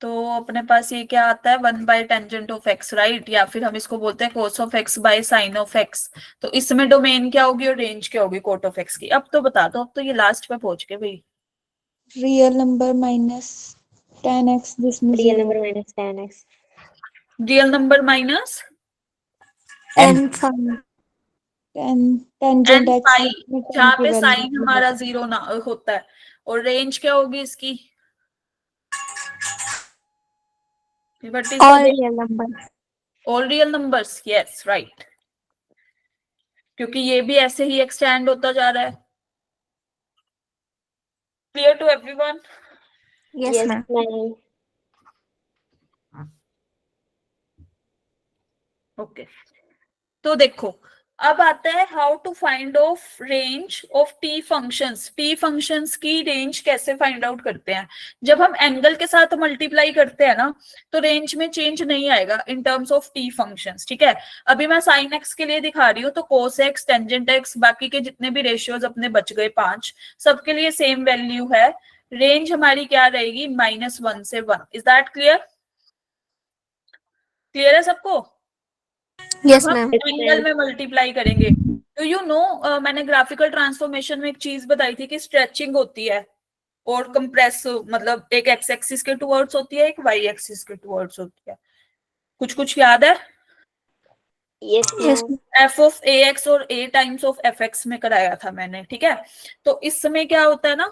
तो अपने पास ये क्या आता है, 1/टेंजेंट ऑफ एक्स, राइट? या फिर हम इसको बोलते हैं कोस of x by sine of x. तो इसमें डोमेन क्या होगी और रेंज क्या होगी कोट ऑफ एक्स की? अब तो बता दो, अब तो ये लास्ट पे पहुंच गए भाई। रियल नंबर माइनस 10x जिसमें real 0 number minus 10x. Real number minus n sin tangent n x पाई, जिसमें 10 जहाँ की पे वैल्यू साइन हमारा 0 ना होता है। और रेंज क्या होगी इसकी? What is all the real numbers. all real numbers? Yes, right. क्योंकि ये भी ऐसे ही एक्सटेंड होता जा रहा है। Clear to everyone? Yes, Yes, ma'am. ma'am. Okay, तो देखो अब आता है how to find of range of T functions. T functions की रेंज कैसे फाइंड आउट करते हैं? जब हम एंगल के साथ मल्टीप्लाई करते हैं ना, तो रेंज में चेंज नहीं आएगा in terms of T functions, ठीक है? अभी मैं साइन एक्स के लिए दिखा रही हूँ, तो कोस एक्स, टेंजेंट एक्स, बाकी के जितने भी रेशियोज अपने बच गए 5, सबके लिए सेम वैल्यू है। रेंज हमारी क्या रहेगी? -1 से 1। Is that clear? क्लियर है सबको? Yes, हम ma'am. एंगल में मल्टीप्लाई करेंगे। तो यू नो, मैंने ग्राफिकल ट्रांसफॉर्मेशन में एक चीज बताई थी कि स्ट्रेचिंग होती है और कंप्रेस, मतलब एक एक्स एक्सिस के टुवर्ड्स होती है, एक वाई एक्सिस के टुवर्ड्स होती है। कुछ कुछ याद है? Yes, Yes, ma'am. F of a x और ए टाइम्स ऑफ एफ एक्स में कराया था मैंने, ठीक है? तो इस समय क्या होता है ना,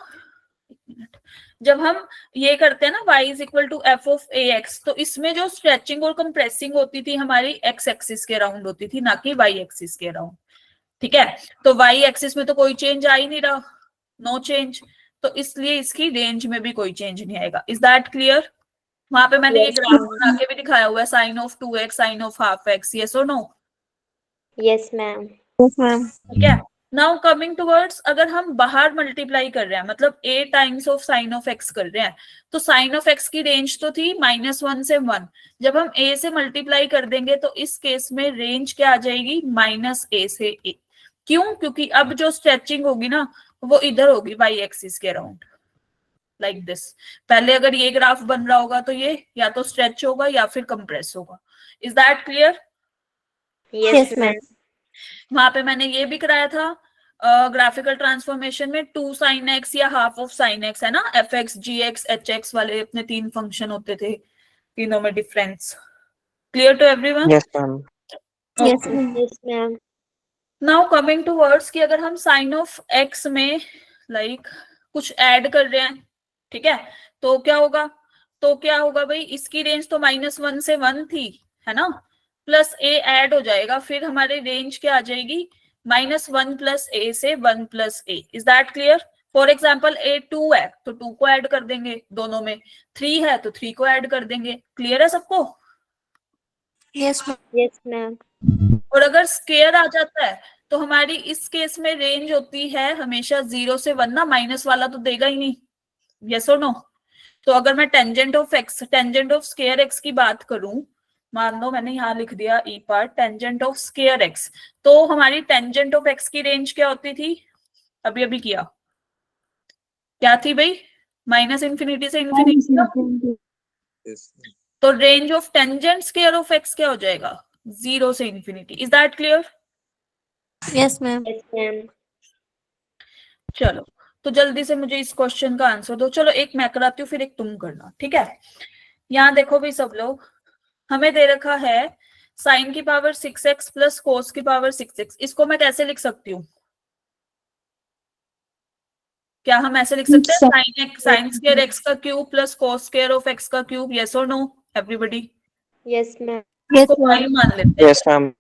जब हम ये करते हैं ना y is equal to f of a x, तो इसमें जो स्ट्रेचिंग और कंप्रेसिंग होती थी हमारी एक्स एक्सिस के अराउंड होती थी, ना कि y एक्सिस के अराउंड, ठीक है? तो y एक्सिस में तो कोई चेंज आ ही नहीं रहा, नो चेंज, तो इसलिए इसकी रेंज में भी कोई चेंज नहीं आएगा। Is that clear? वहां पे मैंने ये Yes, ग्राफ ma'am. बना के भी दिखाया हुआ है, sine of 2x, sine of half x, yes और no? Yes, ma'am. yes, ma'am. ठीक है? नाउ कमिंग टुवर्ड्स, अगर हम बाहर मल्टीप्लाई कर रहे हैं, मतलब a times of sine of x कर रहे हैं, तो साइन ऑफ x की रेंज तो थी -1 से 1। जब हम a से मल्टीप्लाई कर देंगे तो इस केस में रेंज क्या आ जाएगी? -a से a। क्यों? क्योंकि अब जो स्ट्रेचिंग होगी ना, वो इधर होगी y एक्सिस के अराउंड, लाइक दिस। पहले अगर ये ग्राफ बन रहा होगा तो ये या तो स्ट्रेच होगा या फिर कंप्रेस होगा। Is that clear? Yes, Yes, ma'am. वहां पे मैंने ये भी कराया था ग्राफिकल ट्रांसफॉर्मेशन में, 2 sin x या हाफ ऑफ sin x, है ना? F x, g x, h x वाले अपने 3 फंक्शन होते थे, तीनों में difference. Clear to everyone? Yes, ma'am. Yes, ma'am. Yes, ma'am. Now coming towards कि अगर हम साइन ऑफ एक्स में लाइक कुछ ऐड कर रहे हैं, ठीक है, तो क्या होगा? तो क्या होगा भाई, इसकी रेंज तो -1 से 1 थी, है ना? प्लस a ऐड हो जाएगा, फिर हमारी रेंज क्या आ जाएगी? -1 प्लस a से 1 plus a। Is that clear? For example a 2 है तो 2 को ऐड कर देंगे दोनों में, 3 है तो 3 को ऐड कर देंगे। क्लियर है सबको? Yes, ma'am. Yes, ma'am. और अगर स्केयर आ जाता है तो हमारी इस केस में रेंज होती है हमेशा 0 से 1 ना, माइनस वाला तो देगा ही नहीं, यस और नो? तो अगर मैं tangent of x, tangent of square x की बात करूं, मान लो मैंने यहाँ लिख दिया E part tangent of square x, तो हमारी टेंजेंट ऑफ एक्स की रेंज क्या होती थी? अभी अभी किया, क्या थी भाई? -∞ से इन्फिनिटी। तो range of tangent square of x क्या हो जाएगा? 0 से infinity. Is that clear? Yes, ma'am. Yes, ma'am. चलो, तो जल्दी से मुझे इस क्वेश्चन का आंसर दो। चलो एक मैं कराती हूँ, फिर एक तुम करना, ठीक है। यहाँ देखो भी सब लोग, हमें दे रखा है साइन की पावर 6x प्लस कोस की पावर 6x। इसको मैं कैसे लिख सकती हूँ? क्या हम ऐसे लिख सकते हैं साइन स्क्वायर x का cube plus cos square of x का क्यूब? यस और नो एवरीबॉडी? Yes ma'am. इसको y मान लेते हैं, Yes, ma'am.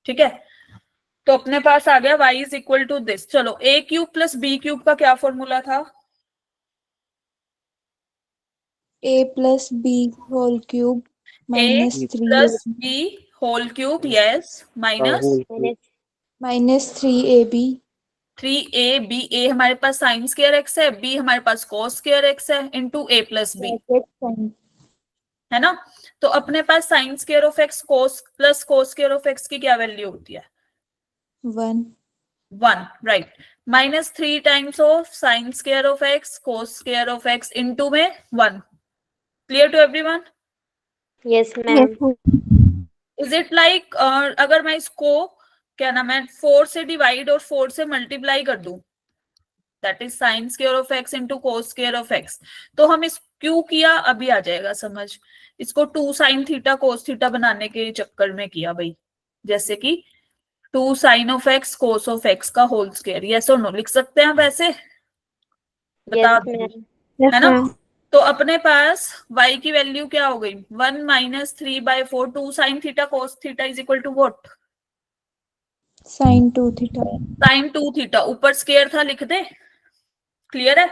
ठीक है। तो अपने पास आ गया y is equal to this. चलो a cube plus b cube का क्या फॉर्मूला था? a plus b whole cube a minus 3 plus b whole cube, yes, minus minus 3ab 3ab। a हमारे पास साइन स्क्वायर x है, b हमारे पास cos square x है, इंटू a प्लस b, है ना। तो अपने पास sine square of x cos plus cos square of x की क्या वैल्यू होती है? 1 1, right. Minus 3 times of sine square of x cos square of x into में 1। Clear to everyone? Yes ma'am. Is it like अगर मैं इसको क्या नाम है 4 से डिवाइड और 4 से मल्टीप्लाई कर दूं, that is sine square of x into cos square of x, तो हम इस क्यों किया अभी आ जाएगा समझ। इसको 2 साइन थीटा कोस थीटा बनाने के चक्कर में किया भाई, जैसे कि 2 sine of x cos of x का होल स्क्वायर। यस और नो लिख सकते हैं आप ऐसे? बता यस दो, मैम। है ना। तो अपने पास y की वैल्यू क्या हो गई? 1 minus 3/4 2 sine theta cos theta is equal to what? sin 2 theta sine 2 theta, ऊपर स्क्वायर था, लिख दे। क्लियर है?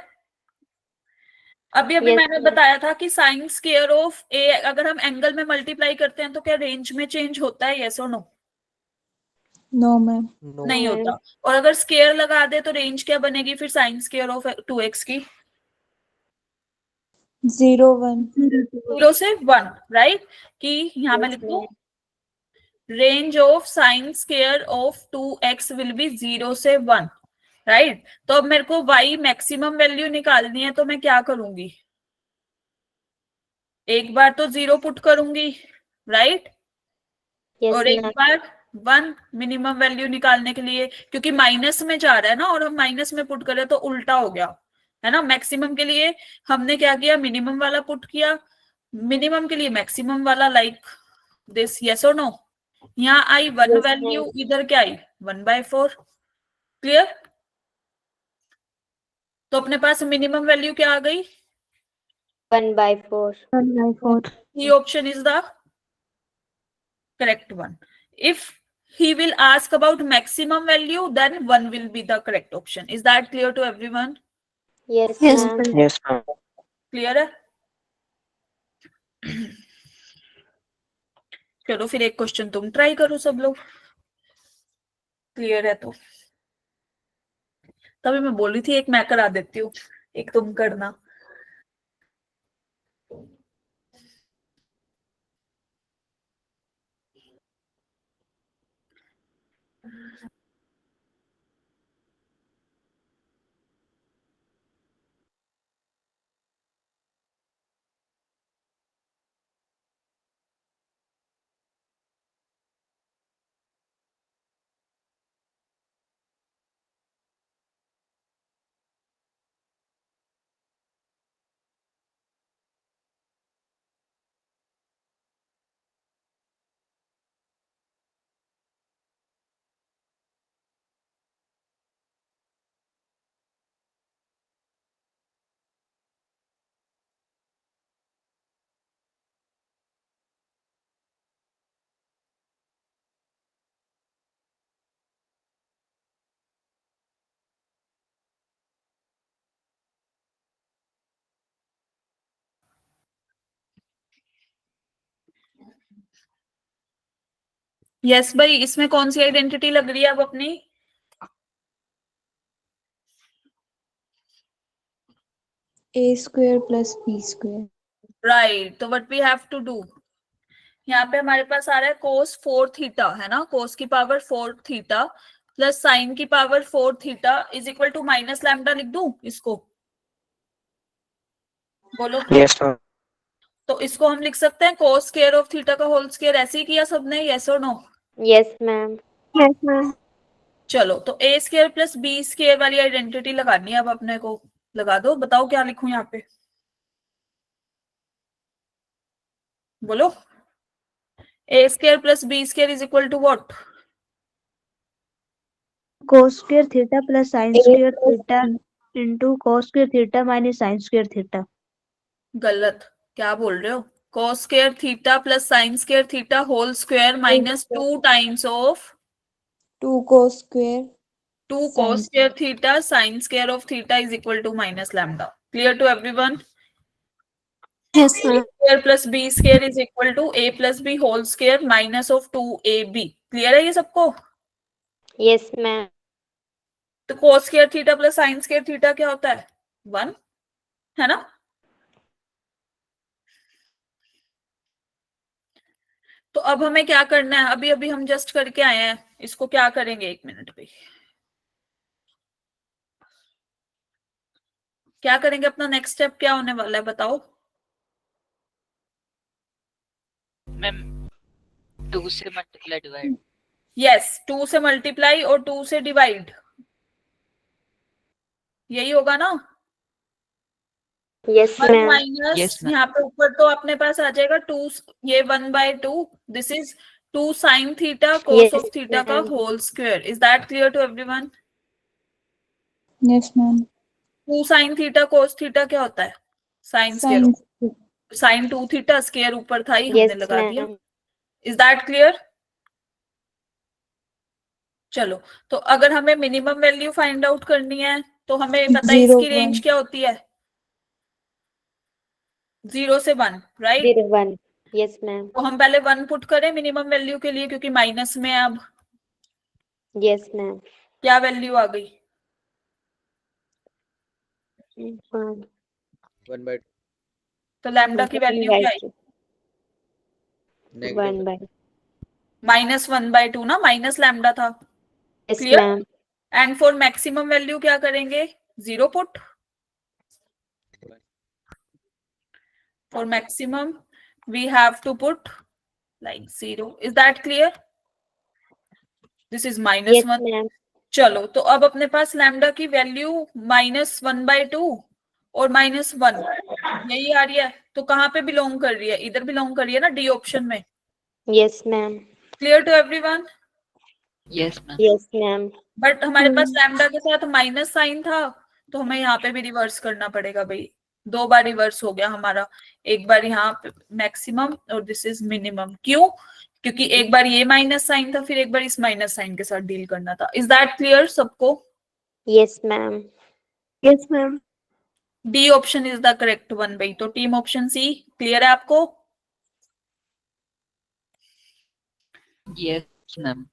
अभी Yes, मैंने ma'am. बताया था कि साइन स्क्वायर ऑफ ए अगर हम एंगल में मल्टीप्लाई करते हैं तो क्या रेंज में चेंज होता है? यस और नो? no ma'am No. नहीं होता। और अगर स्क्वायर लगा दे तो रेंज क्या बनेगी फिर साइन स्क्वायर ऑफ 2x की? 0 1 0 से 1, राइट। कि यहाँ मैं Yes, लिख दूं ma'am. Range of sine square of 2x will be 0 से 1, राइट। तो अब मेरे को y मैक्सिमम वैल्यू निकालनी है, तो मैं क्या करूंगी? एक बार तो 0 पुट करूंगी, राइट, Yes, और एक ma'am. बार 1 मिनिमम वैल्यू निकालने के लिए, क्योंकि माइनस में जा रहा है ना, और हम माइनस में पुट करें तो उल्टा हो गया, है ना। मैक्सिमम के लिए हमने क्या किया? मिनिमम वाला पुट किया, मिनिमम के लिए मैक्सिमम वाला, लाइक दिस। यस और नो? यहाँ आई 1 Yes, वैल्यू, ma'am. इधर क्या आई? 1/4। क्लियर? तो अपने पास मिनिमम वैल्यू क्या आ गई? 1/4. 1/4. C option is the correct one. If he will ask about maximum value, then 1 will be the correct option. Is that clear to everyone? Yes, Yes, ma'am. ma'am. Yes, ma'am. Clear है? चलो फिर एक question तुम try करो सब लोग, clear है तो। तभी मैं बोली थी एक मैं करा देती हूँ, एक तुम करना। यस भाई, इसमें कौन सी आइडेंटिटी लग रही है अब अपनी? a square plus b square right. तो what we have to do, यहाँ पे हमारे पास आ रहा है कोस 4 थीटा, है ना, कोस की पावर 4 थीटा प्लस साइन की power 4 theta is equal to minus lambda. लिख दूं इसको? बोलो। Yes, ma'am. तो इसको हम लिख सकते हैं कोस स्क्वायर ऑफ थीटा का होल स्क्वायर। ऐसे ही किया सबने? यस और no? Yes, ma'am. Yes, ma'am. चलो तो ए स्क्वायर प्लस बी स्क्वायर वाली आइडेंटिटी लगानी है अब अपने को, लगा दो। बताओ क्या लिखूं यहाँ पे, बोलो। A square plus B square is equal to what? cos square theta plus sin A square plus theta into cos square theta minus sin square theta. गलत, क्या बोल रहे हो? cos square theta plus sin square theta whole square minus 2 times of 2 cos square 2 sin cos square theta sin square of theta is equal to minus lambda. Clear to everyone? Yes, A ma'am. square plus b square is equal to a plus b whole square minus of 2ab. Clear है ये सबको? Yes, ma'am. तो cos square theta plus sin square theta क्या होता है? 1, है ना? तो अब हमें क्या करना है? अभी अभी हम जस्ट करके आए हैं, इसको क्या करेंगे? 1 मिनट पे क्या करेंगे? अपना नेक्स्ट स्टेप क्या होने वाला है बताओ? मैम 2 से मल्टीप्लाई डिवाइड। यस, 2 से मल्टीप्लाई और 2 से डिवाइड, यही होगा ना? Yes, 1 ma'am. Minus Yes, ma'am. यहाँ पे ऊपर तो अपने पास आ जाएगा 2, ये 1/2, this is 2 sine theta cos Yes, of theta का ma'am. Whole square. Is that clear to everyone? yes ma'am 2 sine theta cos theta क्या होता है? Sine sin square, sine 2 theta, square ऊपर था ही, हमने Yes, लगा दिया। ma'am. Is that clear? चलो, तो अगर हमें मिनिमम वैल्यू फाइंड आउट करनी है तो हमें पता है 0 इसकी रेंज 1 क्या होती है? 0 से 1, राइट? 0, 1. Yes, ma'am. तो हम पहले 1 पुट करें मिनिमम वैल्यू के लिए, क्योंकि माइनस में अब Yes, ma'am. क्या वैल्यू आ गई? 1. 1/2 तो लैम्डा की वैल्यू क्या आई? negative 1 by. माइनस 1/2 ना, माइनस लैम्डा था। Yes, Clear? ma'am. And for maximum value क्या करेंगे? 0 put. For maximum we have to put like 0। Is that clear? This is minus Yes, 1। ma'am. चलो, तो अब अपने पास लैम्डा की वैल्यू -1/2 और -1 यही आ रही है। तो कहाँ पे बिलोंग कर रही है? इधर बिलोंग कर रही है ना, डी ऑप्शन में। Yes, ma'am. Clear to everyone? Yes ma'am. Yes, ma'am. But हमारे पास लैम्डा के साथ माइनस साइन था, तो हमें यहाँ पे भी रिवर्स करना पड़ेगा भाई। 2 बार रिवर्स हो गया हमारा, एक बार यहाँ मैक्सिमम और दिस इज मिनिमम। क्यों? क्योंकि एक बार ये माइनस साइन था, फिर एक बार इस माइनस साइन के साथ डील करना था। इज दैट क्लियर सबको? Yes, ma'am. Yes, ma'am. D option is the correct one भाई। तो टीम ऑप्शन सी क्लियर है आपको? Yes ma'am.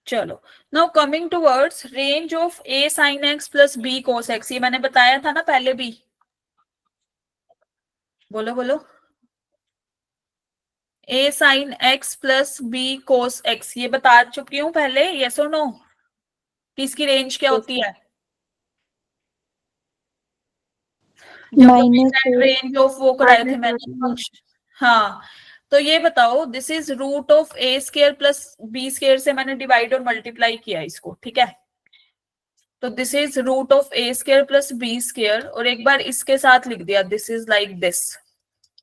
चलो, now coming towards range of A sine x plus B cos x. ये मैंने बताया था ना पहले भी, बोलो बोलो। A sine x plus B cos x, ये बता चुकी हूँ पहले, यस और नो? कि इसकी रेंज क्या Yes, होती है? minus रेंज ऑफ वो कराए थे Minus मैंने 1. फंक्शन। हाँ, तो ये बताओ, this is root of A square plus B square से मैंने डिवाइड और मल्टीप्लाई किया इसको, ठीक है? तो this is root of A square plus B square, और एक बार इसके साथ लिख दिया, this is like this,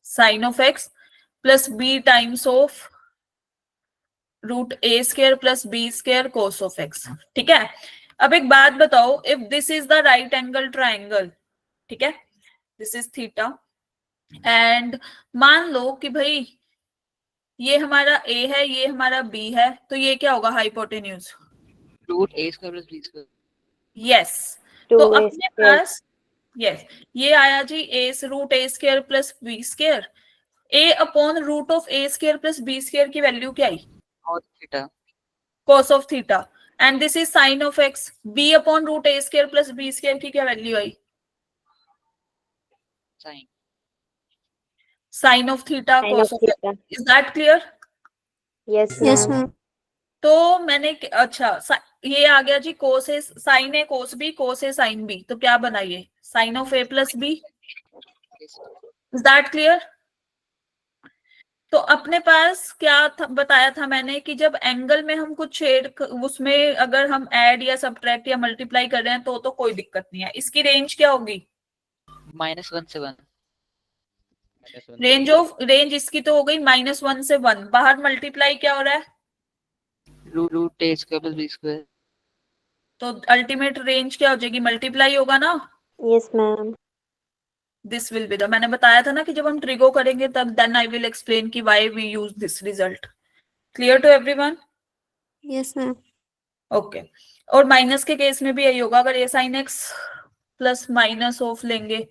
sine of x plus b times of root A square plus B square cos of x, ठीक है? अब एक बात बताओ, if this is the right angle triangle, ठीक है, दिस इज थीटा, एंड मान लो कि भाई ये हमारा ए है, ये हमारा बी है, तो ये क्या होगा? हाइपोटेन्यूज। रूट ए square plus B square. Yes, 2 तो A अपने square. पास यस ये आया जी, A root A square plus B square. A upon root of A square plus B square की वैल्यू क्या आई? और theta. cos of theta, and this is sine of x. B upon root A square plus B square की क्या value आई? Sine. Sine of theta Sin cos of of x. theta. Is that clear? Yes, Yes, ma'am. ma'am. तो मैंने अच्छा ये आ गया जी, cos A sine A cos B, cos A sine B, तो क्या बना ये? Sine of A plus B. Is that clear? तो अपने पास क्या था, बताया था मैंने कि जब एंगल में हम कुछ शेड उसमें अगर हम ऐड या सब्ट्रैक्ट या मल्टीप्लाई कर रहे हैं तो कोई दिक्कत नहीं है। इसकी रेंज क्या होगी? -1 से 1। रेंज इसकी तो हो गई -1 से 1। बाहर मल्टीप्लाई क्या हो रहा है? Root a square plus b square. तो अल्टीमेट रेंज क्या हो जाएगी? मल्टीप्लाई होगा ना। Yes, ma'am. This will be the, मैंने बताया था ना कि जब हम ट्रिगो करेंगे तब देन आई विल एक्सप्लेन कि why we use this result. Clear to everyone? Yes, ma'am. Okay. और माइनस के केस में भी यही होगा। अगर a sin x plus minus of लेंगे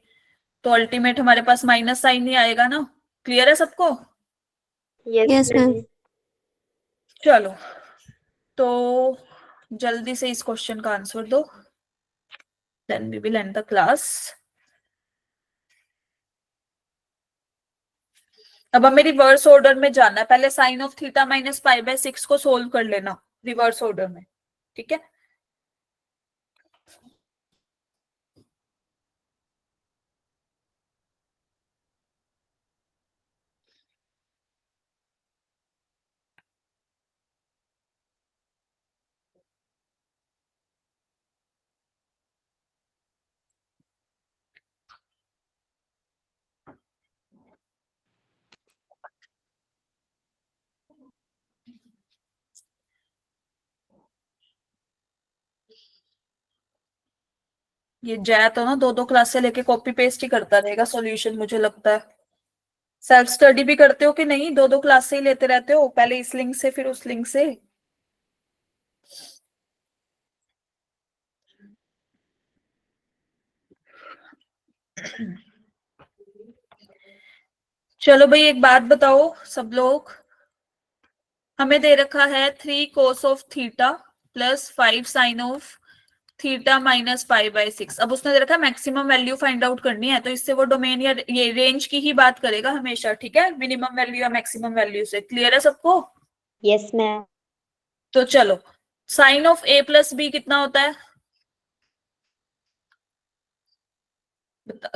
तो अल्टीमेट हमारे पास माइनस साइन ही आएगा ना। क्लियर है सबको? Yes, Yes, ma'am. ma'am. चलो तो जल्दी से इस क्वेश्चन का आंसर दो, then we will end the class. अब हमें रिवर्स ऑर्डर में जाना है। पहले sine of theta minus pi by 6 को सोल्व कर लेना रिवर्स ऑर्डर में, ठीक है? ये जय तो ना 2-2 क्लास से लेके कॉपी पेस्ट ही करता रहेगा सॉल्यूशन, मुझे लगता है। सेल्फ स्टडी भी करते हो कि नहीं? 2-2 क्लास से ही लेते रहते हो, पहले इस लिंक से फिर उस लिंक से। चलो भाई एक बात बताओ सब लोग, हमें दे रखा है 3 cos of theta plus 5 sine of theta minus pi by 6। अब उसने दे रखा है मैक्सिमम वैल्यू फाइंड आउट करनी है, तो इससे वो डोमेन या ये रेंज की ही बात करेगा हमेशा, ठीक है? मिनिमम वैल्यू या मैक्सिमम वैल्यू से। क्लियर है सबको? Yes, ma'am. तो चलो, sine of a plus B कितना होता है?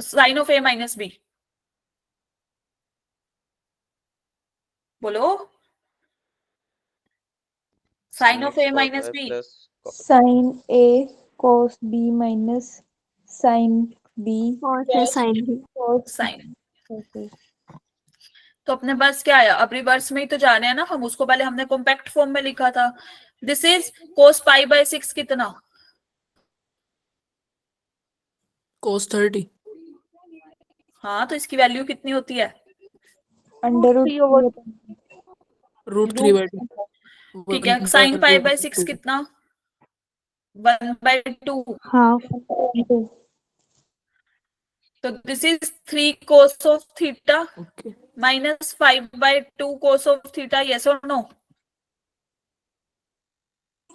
Sine of a minus B बोलो। Sine of a minus B. Sin A cos B minus sin B Cos A sin B. cos sine, A. तो अपने पास क्या आया? अब रिवर्स में ही तो जा रहे हैं ना हम, उसको पहले हमने कॉम्पैक्ट फॉर्म में लिखा था। This is cos pi by 6 कितना? Cos 30. हाँ, तो इसकी वैल्यू कितनी होती है? Under root 3 Root 3 by 2. ठीक है। साइन पाई बाय 6 कितना? 1/2। half into तो this is 3 cos of theta Okay. Minus 5/2 cos of theta. Yes और no?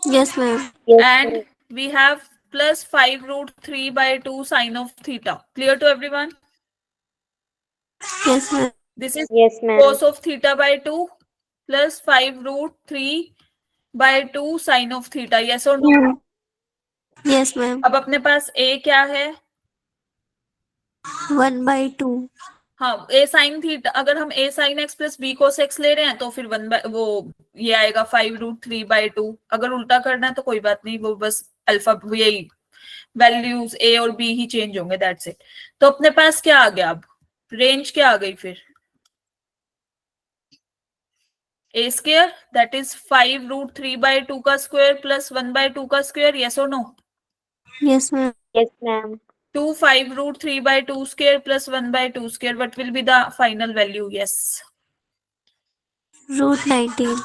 Yes, ma'am. Yes, And ma'am. we have plus 5√3/2 sine of theta. Clear to everyone? Yes, ma'am. This is Yes, ma'am. cos of theta by 2 plus 5√3/2 sine of theta. Yes or no? Yes, ma'am. अब अपने पास a क्या है? 1/2. हाँ, a sin theta, अगर हम a sin x plus b cos x ले रहे हैं तो फिर वो ये आएगा 5√3/2। अगर उल्टा करना है तो कोई बात नहीं, वो बस अल्फा यही वैल्यूज a और b ही चेंज होंगे, दैट्स इट। तो अपने पास क्या आ गया? अब रेंज क्या आ गई फिर? a स्क्वायर दैट इज 5√3/2 का स्क्वायर प्लस 1/2 का स्क्वायर। यस और no? Yes, ma'am. Yes, ma'am. 2 5√3/2 square plus 1/2 square. What will be the final value? Yes. Root 19.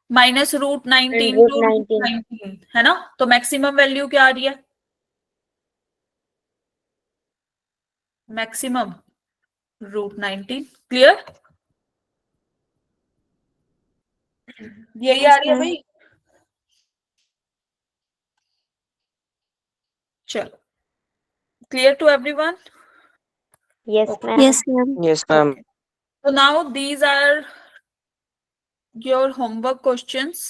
Minus root 19 Root to root 19 है ना? तो मैक्सिमम वैल्यू क्या आ रही है? Maximum root 19। क्लियर? यही आ रही है भाई। चलो, clear to everyone? Yes, Okay. ma'am. Yes, ma'am. Yes, ma'am. Okay. So now these are your homework questions.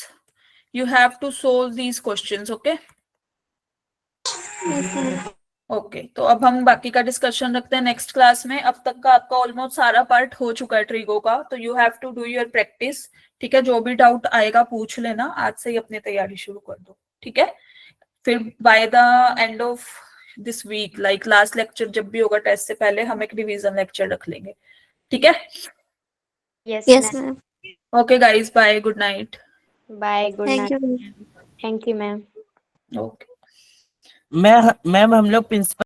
You have to solve these questions, okay? Yes, ma'am. Okay, तो अब हम बाकी का डिस्कशन रखते हैं नेक्स्ट क्लास में। अब तक का आपका ऑलमोस्ट सारा पार्ट हो चुका है ट्रिगो का, तो you have to do your practice. ठीक है, जो भी डाउट आएगा पूछ लेना, आज से ही अपनी तैयारी शुरू कर दो। ठीक है, फिर by the end of this week, like last lecture जब भी होगा टेस्ट से पहले, हम एक रिवीजन लेक्चर रख लेंगे। ठीक है, Yes, Yes, ma'am. ma'am. Okay guys, bye, good night. Bye. Good Thank night. you. Thank you, ma'am. Okay. Ma'am हम लोग प्रिंसिपल